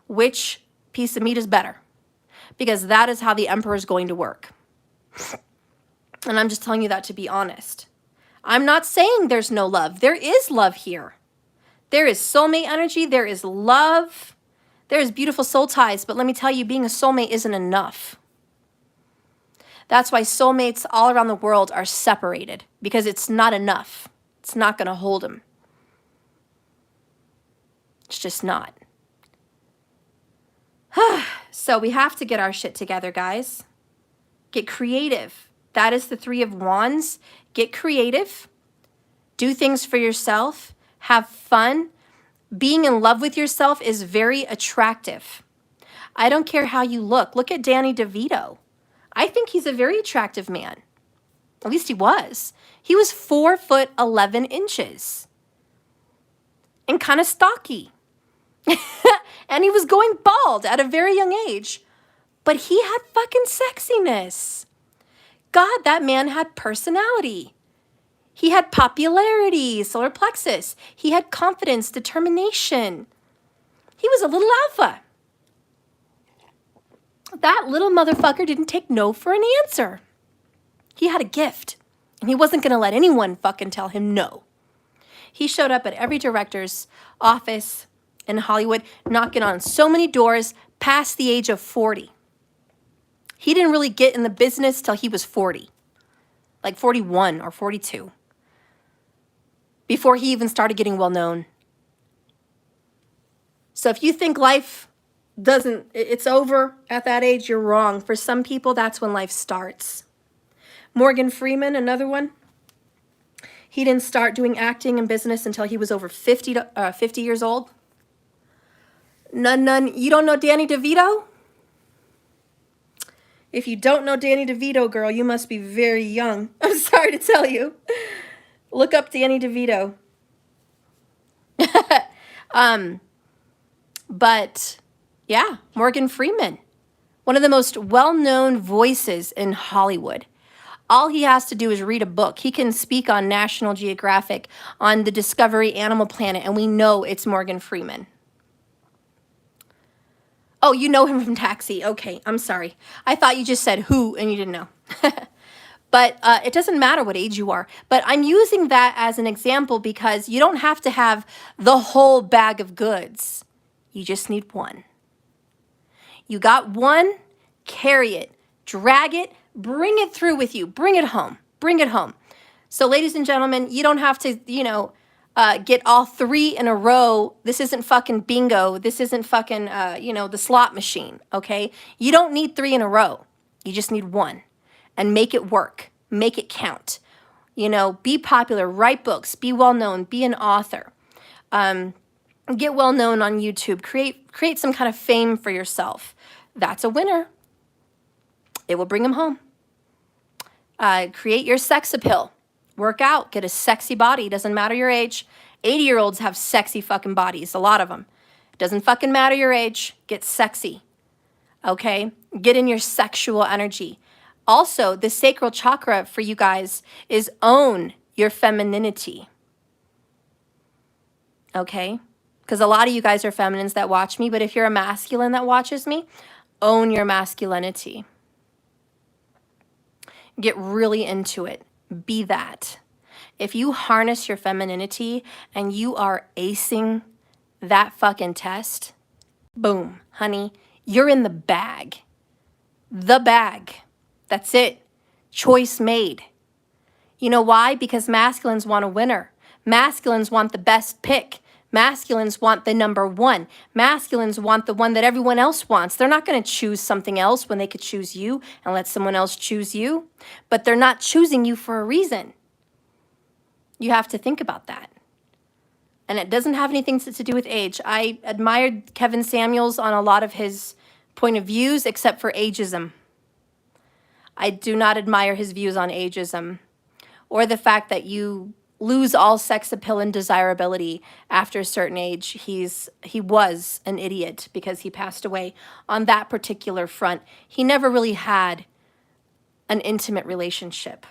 Which piece of meat is better? Because that is how the emperor is going to work. And I'm just telling you that to be honest. I'm not saying there's no love. There is love here. There is soulmate energy. There is love. There is beautiful soul ties. But let me tell you, being a soulmate isn't enough. That's why soulmates all around the world are separated, because it's not enough. It's not going to hold them. It's just not. So we have to get our shit together, guys. Get creative. That is the Three of Wands. Get creative. Do things for yourself. Have fun. Being in love with yourself is very attractive. I don't care how you look. Look at Danny DeVito. I think he's a very attractive man. At least he was. He was 4'11" and kind of stocky. And he was going bald at a very young age. But he had fucking sexiness. God, that man had personality. He had popularity, solar plexus. He had confidence, determination. He was a little alpha. That little motherfucker didn't take no for an answer. He had a gift, and he wasn't going to let anyone fucking tell him no. He showed up at every director's office in Hollywood, knocking on so many doors past the age of 40. He didn't really get in the business till he was 40, like 41 or 42, before he even started getting well known. So if you think life it's over at that age, you're wrong. For some people, that's when life starts. Morgan Freeman, another one. He didn't start doing acting and business until he was over 50 years old. None. You don't know Danny DeVito? If you don't know Danny DeVito, girl, you must be very young. I'm sorry to tell you. Look up Danny DeVito. But yeah, Morgan Freeman, one of the most well-known voices in Hollywood. All he has to do is read a book. He can speak on National Geographic, on the Discovery Animal Planet, and we know it's Morgan Freeman. Oh, you know him from Taxi. Okay, I'm sorry. I thought you just said who and you didn't know. But it doesn't matter what age you are. But I'm using that as an example because you don't have to have the whole bag of goods. You just need one. You got one, carry it, drag it, bring it through with you. Bring it home. Bring it home. So ladies and gentlemen, you don't have to, get all 3 in a row. This isn't fucking bingo. This isn't fucking, the slot machine, okay? You don't need 3 in a row. You just need one. And make it work. Make it count. Be popular, write books, be well-known, be an author. Get well-known on YouTube. Create some kind of fame for yourself. That's a winner. It will bring them home. Create your sex appeal. Work out. Get a sexy body. Doesn't matter your age. 80-year-olds have sexy fucking bodies. A lot of them. Doesn't fucking matter your age. Get sexy. Okay? Get in your sexual energy. Also, the sacral chakra for you guys is own your femininity. Okay? Because a lot of you guys are feminines that watch me, but if you're a masculine that watches me, own your masculinity. Get really into it. Be that. If you harness your femininity and you are acing that fucking test, boom, honey, you're in the bag. The bag. That's it. Choice made. You know why? Because masculines want a winner. Masculines want the best pick. Masculines want the number one. Masculines want the one that everyone else wants. They're not going to choose something else when they could choose you and let someone else choose you. But they're not choosing you for a reason. You have to think about that. And it doesn't have anything to do with age. I admired Kevin Samuels on a lot of his point of views, except for ageism. I do not admire his views on ageism or the fact that you lose all sex appeal and desirability after a certain age. He was an idiot because he passed away on that particular front. He never really had an intimate relationship.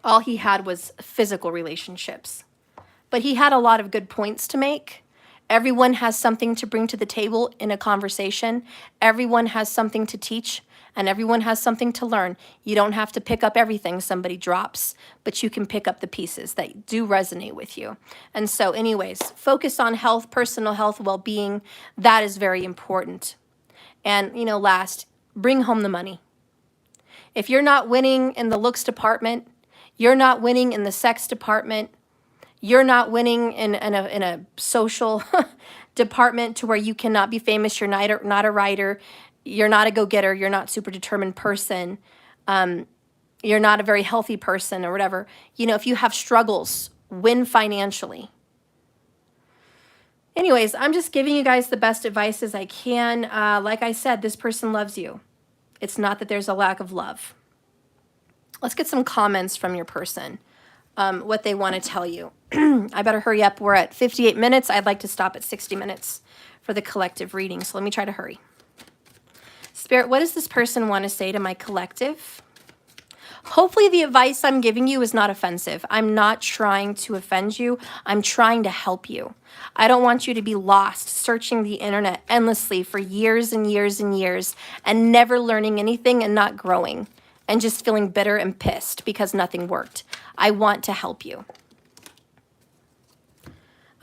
All he had was physical relationships. But he had a lot of good points to make. Everyone has something to bring to the table in a conversation. Everyone has something to teach, and everyone has something to learn. You don't have to pick up everything somebody drops, but you can pick up the pieces that do resonate with you. And so anyways, focus on health, personal health, well-being. That is very important. And, last, bring home the money. If you're not winning in the looks department, you're not winning in the sex department, you're not winning in a social department to where you cannot be famous, you're not a writer, you're not a go-getter, you're not a super determined person, you're not a very healthy person or whatever. If you have struggles, win financially. Anyways, I'm just giving you guys the best advice as I can. Like I said, this person loves you. It's not that there's a lack of love. Let's get some comments from your person, what they want to tell you. I better hurry up. We're at 58 minutes. I'd like to stop at 60 minutes for the collective reading, so let me try to hurry. Spirit, what does this person want to say to my collective? Hopefully the advice I'm giving you is not offensive. I'm not trying to offend you. I'm trying to help you. I don't want you to be lost searching the internet endlessly for years and years and years and never learning anything and not growing and just feeling bitter and pissed because nothing worked. I want to help you.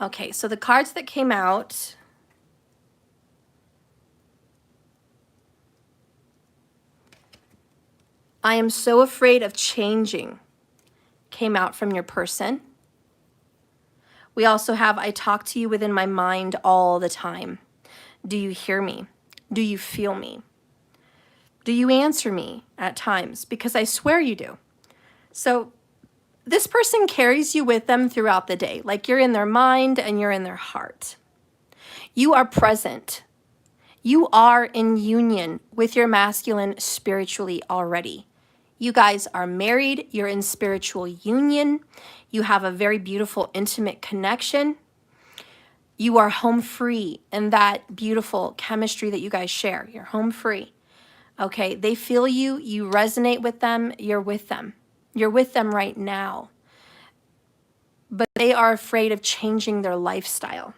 Okay, so the cards that came out. I am so afraid of changing came out from your person. We also have, I talk to you within my mind all the time. Do you hear me? Do you feel me? Do you answer me at times? Because I swear you do. So this person carries you with them throughout the day. Like you're in their mind and you're in their heart. You are present. You are in union with your masculine spiritually already. You guys are married. You're in spiritual union. You have a very beautiful, intimate connection. You are home free in that beautiful chemistry that you guys share. You're home free. Okay, they feel you. You resonate with them. You're with them. You're with them right now. But they are afraid of changing their lifestyle.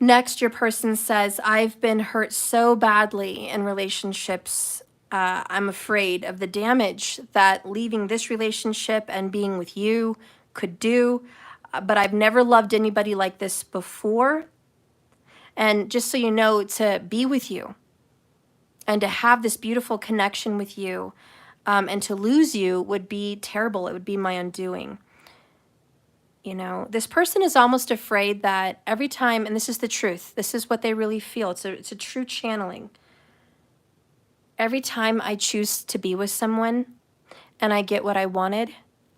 Next, your person says, I've been hurt so badly in relationships. I'm afraid of the damage that leaving this relationship and being with you could do. But I've never loved anybody like this before. And just so you know, to be with you and to have this beautiful connection with you and to lose you would be terrible. It would be my undoing. You know, this person is almost afraid that every time, and this is the truth, this is what they really feel. It's a true channeling. Every time I choose to be with someone and I get what I wanted,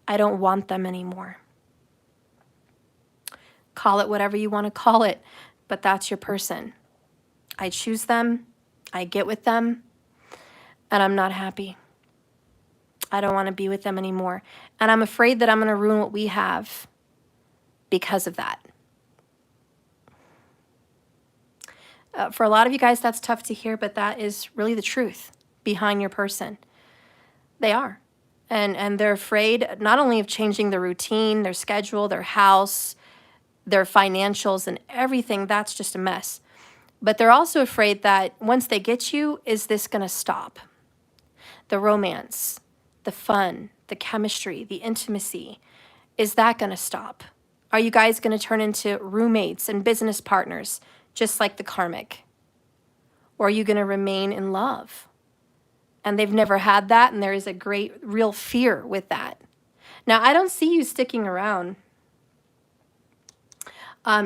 I don't want them anymore. Call it whatever you want to call it, but that's your person. I choose them, I get with them, and I'm not happy. I don't want to be with them anymore. And I'm afraid that I'm going to ruin what we have because of that. For a lot of you guys, that's tough to hear, but that is really the truth behind your person. They are. And they're afraid not only of changing their routine, their schedule, their house, their financials, and everything. That's just a mess. But they're also afraid that once they get you, is this going to stop? The romance, the fun, the chemistry, the intimacy, is that going to stop? Are you guys going to turn into roommates and business partners, just like the karmic? Or are you going to remain in love? And they've never had that, and there is a great, real fear with that. Now, I don't see you sticking around.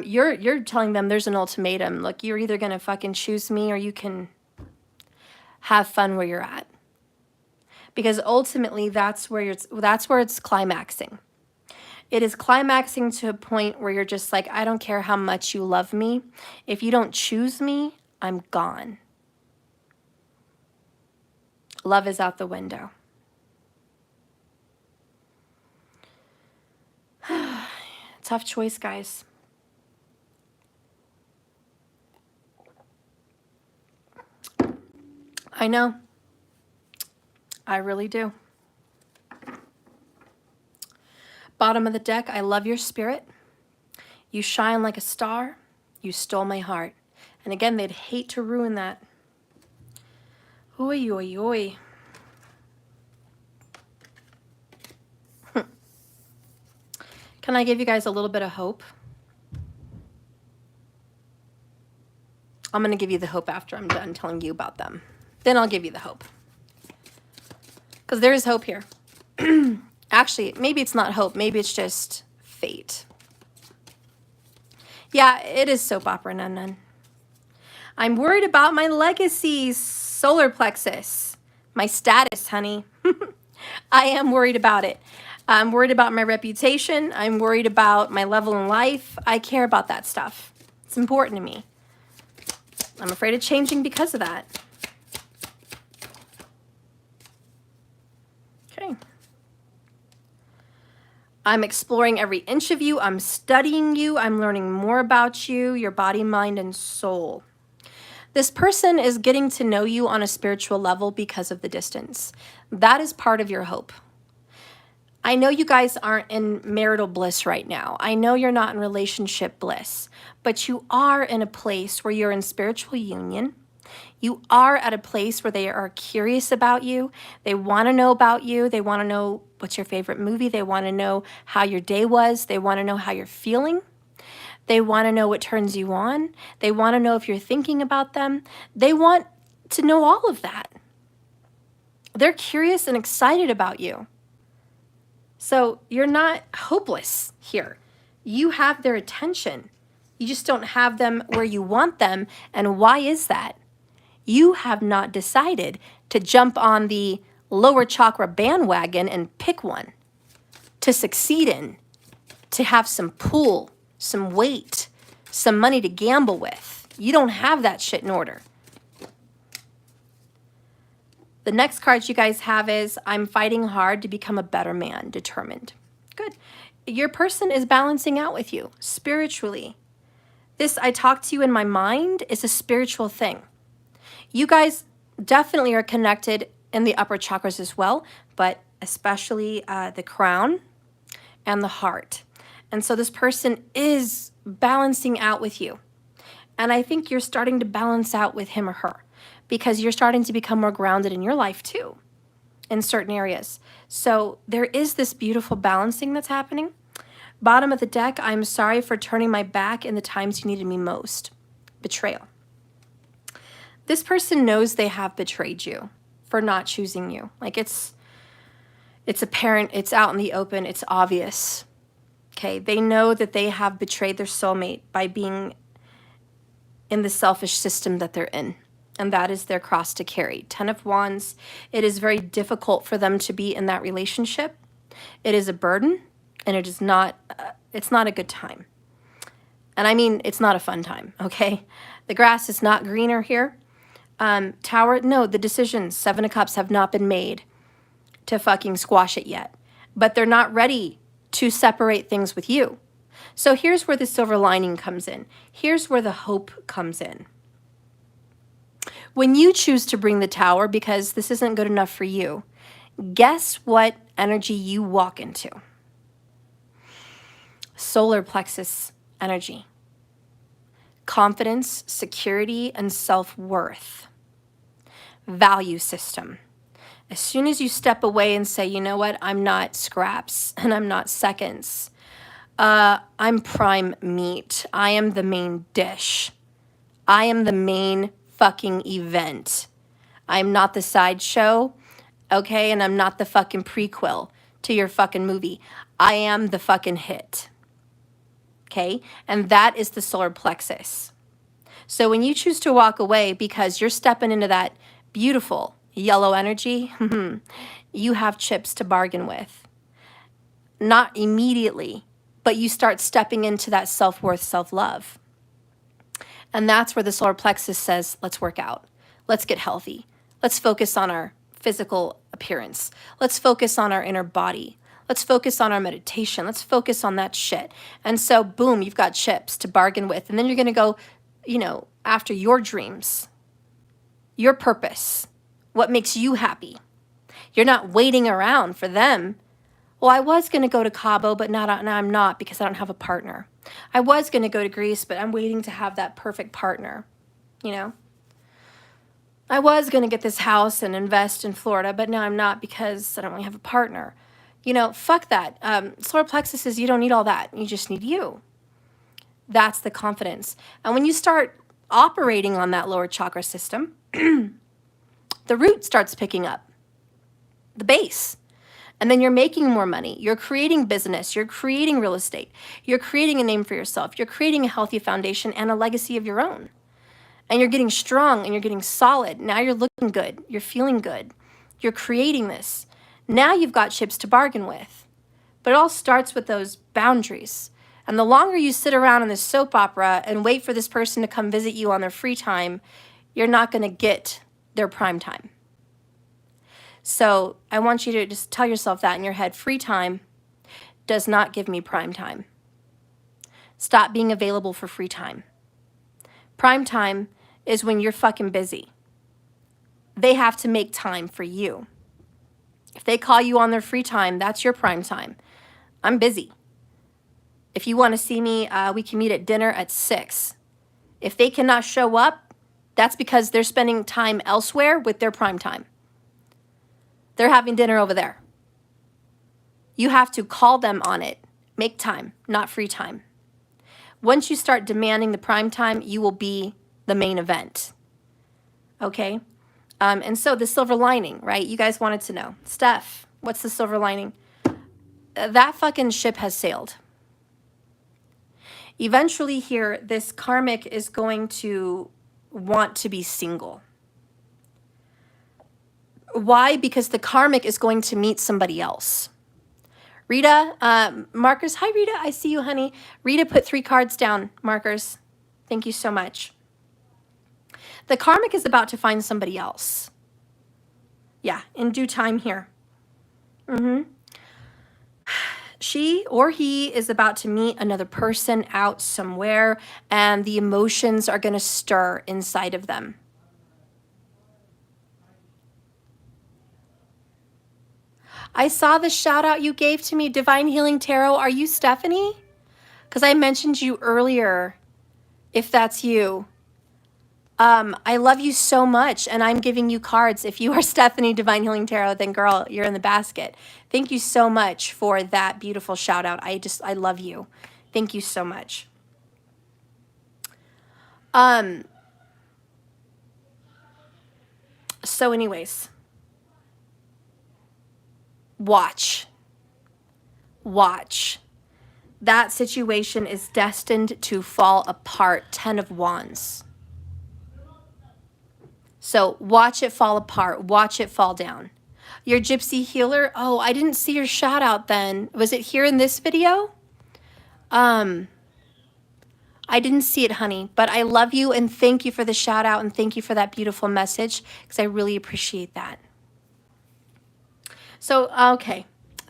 You're telling them there's an ultimatum. Look, you're either going to fucking choose me or you can have fun where you're at. Because ultimately, that's where it's climaxing. It is climaxing to a point where you're just like, I don't care how much you love me. If you don't choose me, I'm gone. Love is out the window. Tough choice, guys. I know. I really do. Bottom of the deck, I love your spirit. You shine like a star. You stole my heart. And again, they'd hate to ruin that. Oy, oy, oy. Can I give you guys a little bit of hope? I'm going to give you the hope after I'm done telling you about them. Then I'll give you the hope. Because there is hope here. Actually, maybe it's not hope. Maybe it's just fate. Yeah, it is soap opera, nun. I'm worried about my legacy, solar plexus. My status, honey. I am worried about it. I'm worried about my reputation. I'm worried about my level in life. I care about that stuff. It's important to me. I'm afraid of changing because of that. Okay. I'm exploring every inch of you. I'm studying you. I'm learning more about you, your body, mind, and soul. This person is getting to know you on a spiritual level because of the distance. That is part of your hope. I know you guys aren't in marital bliss right now. I know you're not in relationship bliss, but you are in a place where you're in spiritual union. You are at a place where they are curious about you. They want to know about you. They want to know what's your favorite movie. They want to know how your day was. They want to know how you're feeling. They want to know what turns you on. They want to know if you're thinking about them. They want to know all of that. They're curious and excited about you. So you're not hopeless here. You have their attention. You just don't have them where you want them. And why is that? You have not decided to jump on the lower chakra bandwagon and pick one to succeed in, to have some pull, some weight, some money to gamble with. You don't have that shit in order. The next card you guys have is, I'm fighting hard to become a better man, determined. Good. Your person is balancing out with you spiritually. This, I talk to you in my mind, is a spiritual thing. You guys definitely are connected in the upper chakras as well, but especially the crown and the heart. And so this person is balancing out with you. And I think you're starting to balance out with him or her because you're starting to become more grounded in your life too, in certain areas. So there is this beautiful balancing that's happening. Bottom of the deck, I'm sorry for turning my back in the times you needed me most. Betrayal. This person knows they have betrayed you for not choosing you. Like it's apparent, it's out in the open, it's obvious. Okay, they know that they have betrayed their soulmate by being in the selfish system that they're in. And that is their cross to carry. 10 of Wands, it is very difficult for them to be in that relationship. It is a burden, and it is not, it's not a good time. And I mean, it's not a fun time, okay? The grass is not greener here. Tower, no, the decisions, 7 of Cups, have not been made to fucking squash it yet. But they're not ready to separate things with you. So here's where the silver lining comes in. Here's where the hope comes in. When you choose to bring the Tower because this isn't good enough for you, guess what energy you walk into? Solar plexus energy. Confidence, security, and self-worth. Value system. As soon as you step away and say, you know what, I'm not scraps and I'm not seconds. I'm prime meat. I am the main dish. I am the main fucking event. I'm not the sideshow, okay? And I'm not the fucking prequel to your fucking movie. I am the fucking hit, okay? And that is the solar plexus. So when you choose to walk away because you're stepping into that beautiful yellow energy, you have chips to bargain with. Not immediately, but you start stepping into that self-worth, self-love. And that's where the solar plexus says, let's work out. Let's get healthy. Let's focus on our physical appearance. Let's focus on our inner body. Let's focus on our meditation. Let's focus on that shit. And so, boom, you've got chips to bargain with. And then you're going to go, you know, after your dreams, your purpose, what makes you happy. You're not waiting around for them. Well, I was going to go to Cabo, but now I'm not because I don't have a partner. I was going to go to Greece, but I'm waiting to have that perfect partner, you know. I was going to get this house and invest in Florida, but now I'm not because I don't really have a partner. You know, fuck that. Solar plexus is you don't need all that. You just need you. That's the confidence. And when you start operating on that lower chakra system, the root starts picking up, the base. And then you're making more money. You're creating business. You're creating real estate. You're creating a name for yourself. You're creating a healthy foundation and a legacy of your own. And you're getting strong and you're getting solid. Now you're looking good. You're feeling good. You're creating this. Now you've got chips to bargain with. But it all starts with those boundaries. And the longer you sit around in this soap opera and wait for this person to come visit you on their free time, you're not going to get their prime time. So I want you to just tell yourself that in your head. Free time does not give me prime time. Stop being available for free time. Prime time is when you're fucking busy. They have to make time for you. If they call you on their free time, that's your prime time. I'm busy. If you want to see me, we can meet at dinner at 6. If they cannot show up, that's because they're spending time elsewhere with their prime time. They're having dinner over there. You have to call them on it. Make time, not free time. Once you start demanding the prime time, you will be the main event. Okay? And so the silver lining, right? You guys wanted to know. Steph, what's the silver lining? That fucking ship has sailed. Eventually here, this karmic is going to want to be single. Why? Because the karmic is going to meet somebody else. Rita, markers. Hi, Rita. I see you, honey. Rita put 3 cards down, markers. Thank you so much. The karmic is about to find somebody else. Yeah, in due time here. She or he is about to meet another person out somewhere, and the emotions are going to stir inside of them. I saw the shout out you gave to me, Divine Healing Tarot. Are you Stephanie? Because I mentioned you earlier if that's you. I love you so much, and I'm giving you cards. If you are Stephanie Divine Healing Tarot, then girl, you're in the basket. Thank you so much for that beautiful shout out. I love you. Thank you so much. So anyways, watch. That situation is destined to fall apart. 10 of Wands. So watch it fall apart. Watch it fall down. Your gypsy healer. Oh, I didn't see your shout out then. Was it here in this video? I didn't see it, honey, but I love you and thank you for the shout out and thank you for that beautiful message because I really appreciate that. So, okay.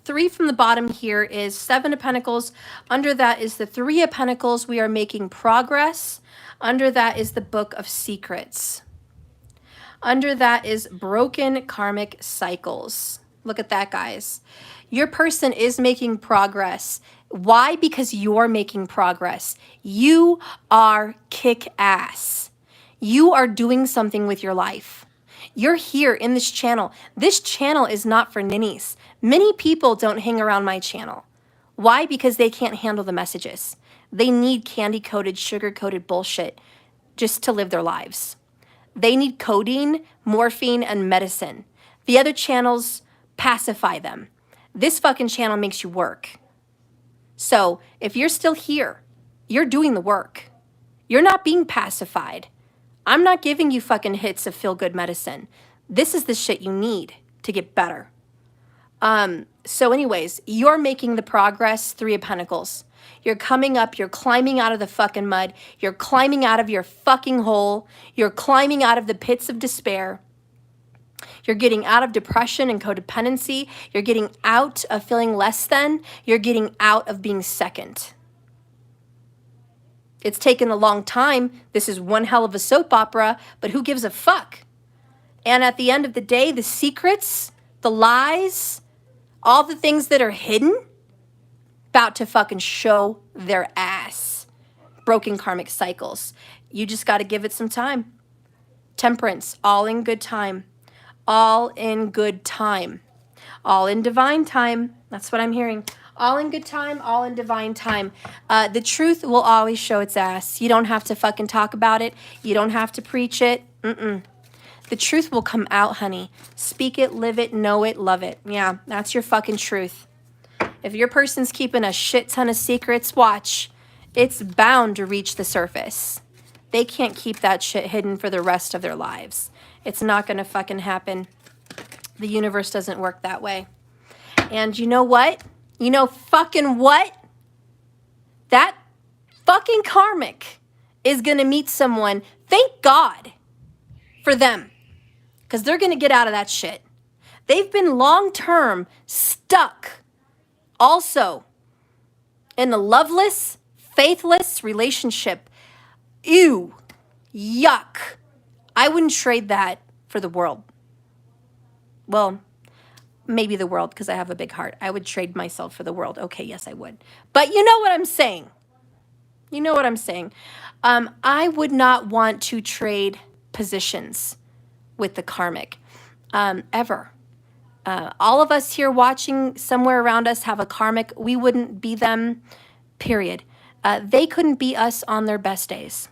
3 from the bottom here is 7 of Pentacles. Under that is the 3 of Pentacles. We are making progress. Under that is the Book of Secrets. Under that is broken karmic cycles. Look at that, guys. Your person is making progress. Why? Because you're making progress. You are kick-ass. You are doing something with your life. You're here in this channel. This channel is not for ninnies. Many people don't hang around my channel. Why? Because they can't handle the messages. They need candy-coated, sugar-coated bullshit just to live their lives. They need codeine, morphine, and medicine. The other channels pacify them. This fucking channel makes you work. So if you're still here, you're doing the work. You're not being pacified. I'm not giving you fucking hits of feel-good medicine. This is the shit you need to get better. So anyways, you're making the progress, 3 of Pentacles. You're coming up, you're climbing out of the fucking mud, you're climbing out of your fucking hole, you're climbing out of the pits of despair. You're getting out of depression and codependency, you're getting out of feeling less than, you're getting out of being second. It's taken a long time. This is one hell of a soap opera, but who gives a fuck? And at the end of the day, the secrets, the lies, all the things that are hidden, about to fucking show their ass. Broken karmic cycles. You just got to give it some time. Temperance, all in good time. All in good time. All in divine time. That's what I'm hearing. All in good time, all in divine time. The truth will always show its ass. You don't have to fucking talk about it. You don't have to preach it. The truth will come out, honey. Speak it, live it, know it, love it. Yeah, that's your fucking truth. If your person's keeping a shit ton of secrets, watch. It's bound to reach the surface. They can't keep that shit hidden for the rest of their lives. It's not gonna fucking happen. The universe doesn't work that way. And you know what? You know fucking what? That fucking karmic is gonna meet someone. Thank God for them. Because they're gonna get out of that shit. They've been long-term stuck also in a loveless, faithless relationship. Ew. Yuck. I wouldn't trade that for the world. Well, maybe the world because I have a big heart. I would trade myself for the world. Okay, yes, I would. But you know what I'm saying. You know what I'm saying. I would not want to trade positions with the karmic ever. All of us here watching somewhere around us have a karmic. We wouldn't be them, period. They couldn't be us on their best days.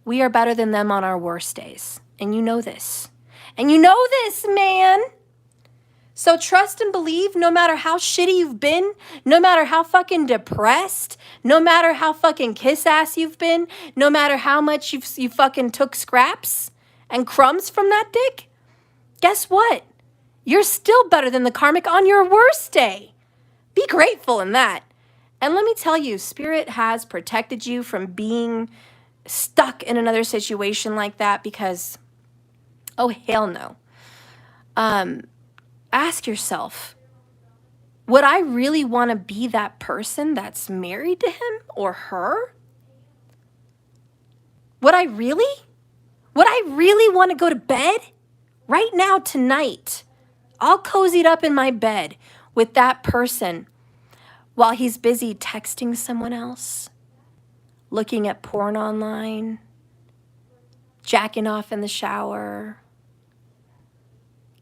We are better than them on our worst days. And you know this. And you know this, man. So trust and believe no matter how shitty you've been, no matter how fucking depressed, no matter how fucking kiss-ass you've been, no matter how much you fucking took scraps and crumbs from that dick, guess what? You're still better than the karmic on your worst day. Be grateful in that. And let me tell you, Spirit has protected you from being stuck in another situation like that because, oh, hell no. Ask yourself, would I really want to be that person that's married to him or her? Would I really? Would I really want to go to bed right now tonight, all cozied up in my bed with that person while he's busy texting someone else looking at porn online, jacking off in the shower,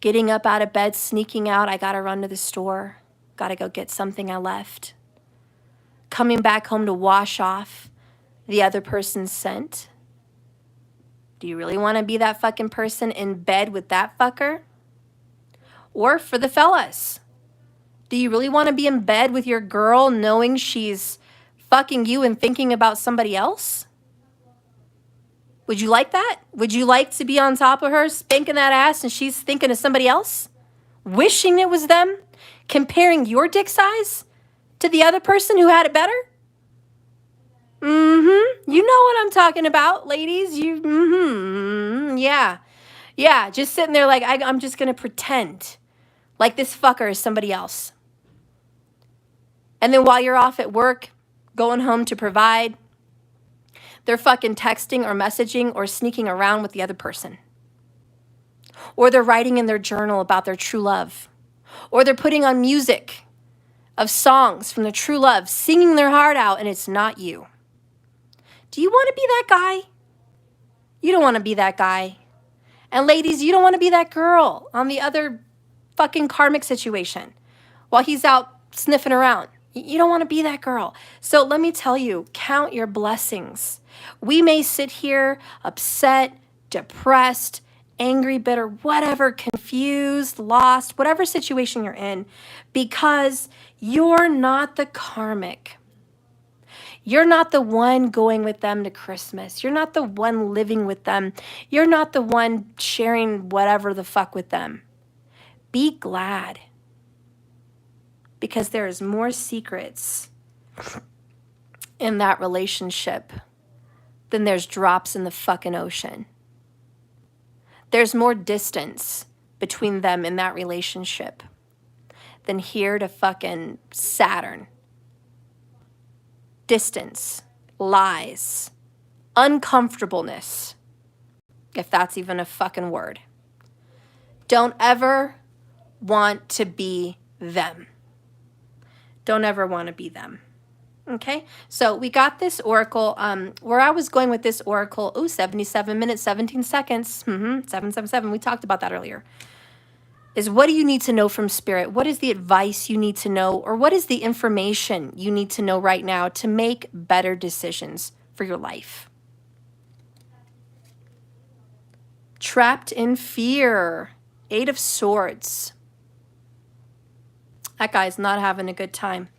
getting up out of bed, sneaking out, I gotta run to the store, gotta go get something I left, coming back home to wash off the other person's scent. Do you really want to be that fucking person in bed with that fucker? Or for the fellas, do you really want to be in bed with your girl knowing she's fucking you and thinking about somebody else? Would you like that? Would you like to be on top of her, spanking that ass, and she's thinking of somebody else? Wishing it was them? Comparing your dick size to the other person who had it better? Mm-hmm. You know what I'm talking about, ladies. Yeah, just sitting there like, I'm just going to pretend like this fucker is somebody else. And then while you're off at work, going home to provide, they're fucking texting or messaging or sneaking around with the other person. Or they're writing in their journal about their true love. Or they're putting on music of songs from their true love, singing their heart out, and it's not you. Do you want to be that guy? You don't want to be that guy. And ladies, you don't want to be that girl on the other fucking karmic situation while he's out sniffing around. You don't want to be that girl. So let me tell you, count your blessings. We may sit here upset, depressed, angry, bitter, whatever, confused, lost, whatever situation you're in, because you're not the karmic. You're not the one going with them to Christmas. You're not the one living with them. You're not the one sharing whatever the fuck with them. Be glad. Because there is more secrets in that relationship than there's drops in the fucking ocean. There's more distance between them in that relationship than here to fucking Saturn. Distance, lies, uncomfortableness, if that's even a fucking word. Don't ever want to be them. Don't ever want to be them. Okay, so we got this oracle. Where I was going with this oracle, 77 minutes, 17 seconds, 777, we talked about that earlier, is what do you need to know from Spirit? What is the advice you need to know? Or what is the information you need to know right now to make better decisions for your life? Trapped in fear, 8 of Swords. That guy's not having a good time.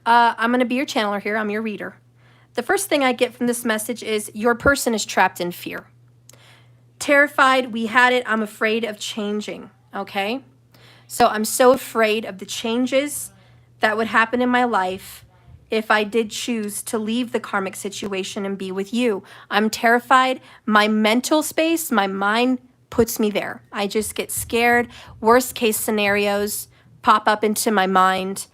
I'm going to be your channeler here. I'm your reader. The first thing I get from this message is your person is trapped in fear. Terrified, we had it, I'm afraid of changing, okay? So I'm so afraid of the changes that would happen in my life if I did choose to leave the karmic situation and be with you. I'm terrified. My mental space, my mind puts me there. I just get scared. Worst case scenarios pop up into my mind.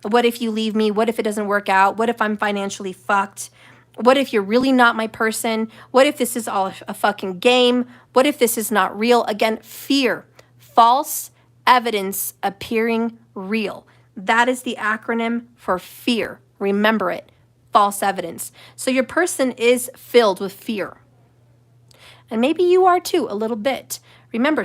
What if you leave me? What if it doesn't work out? What if I'm financially fucked? What if you're really not my person? What if this is all a fucking game? What if this is not real? Again, fear. False evidence appearing real. That is the acronym for fear. Remember it. False evidence. So your person is filled with fear. And maybe you are too, a little bit. Remember,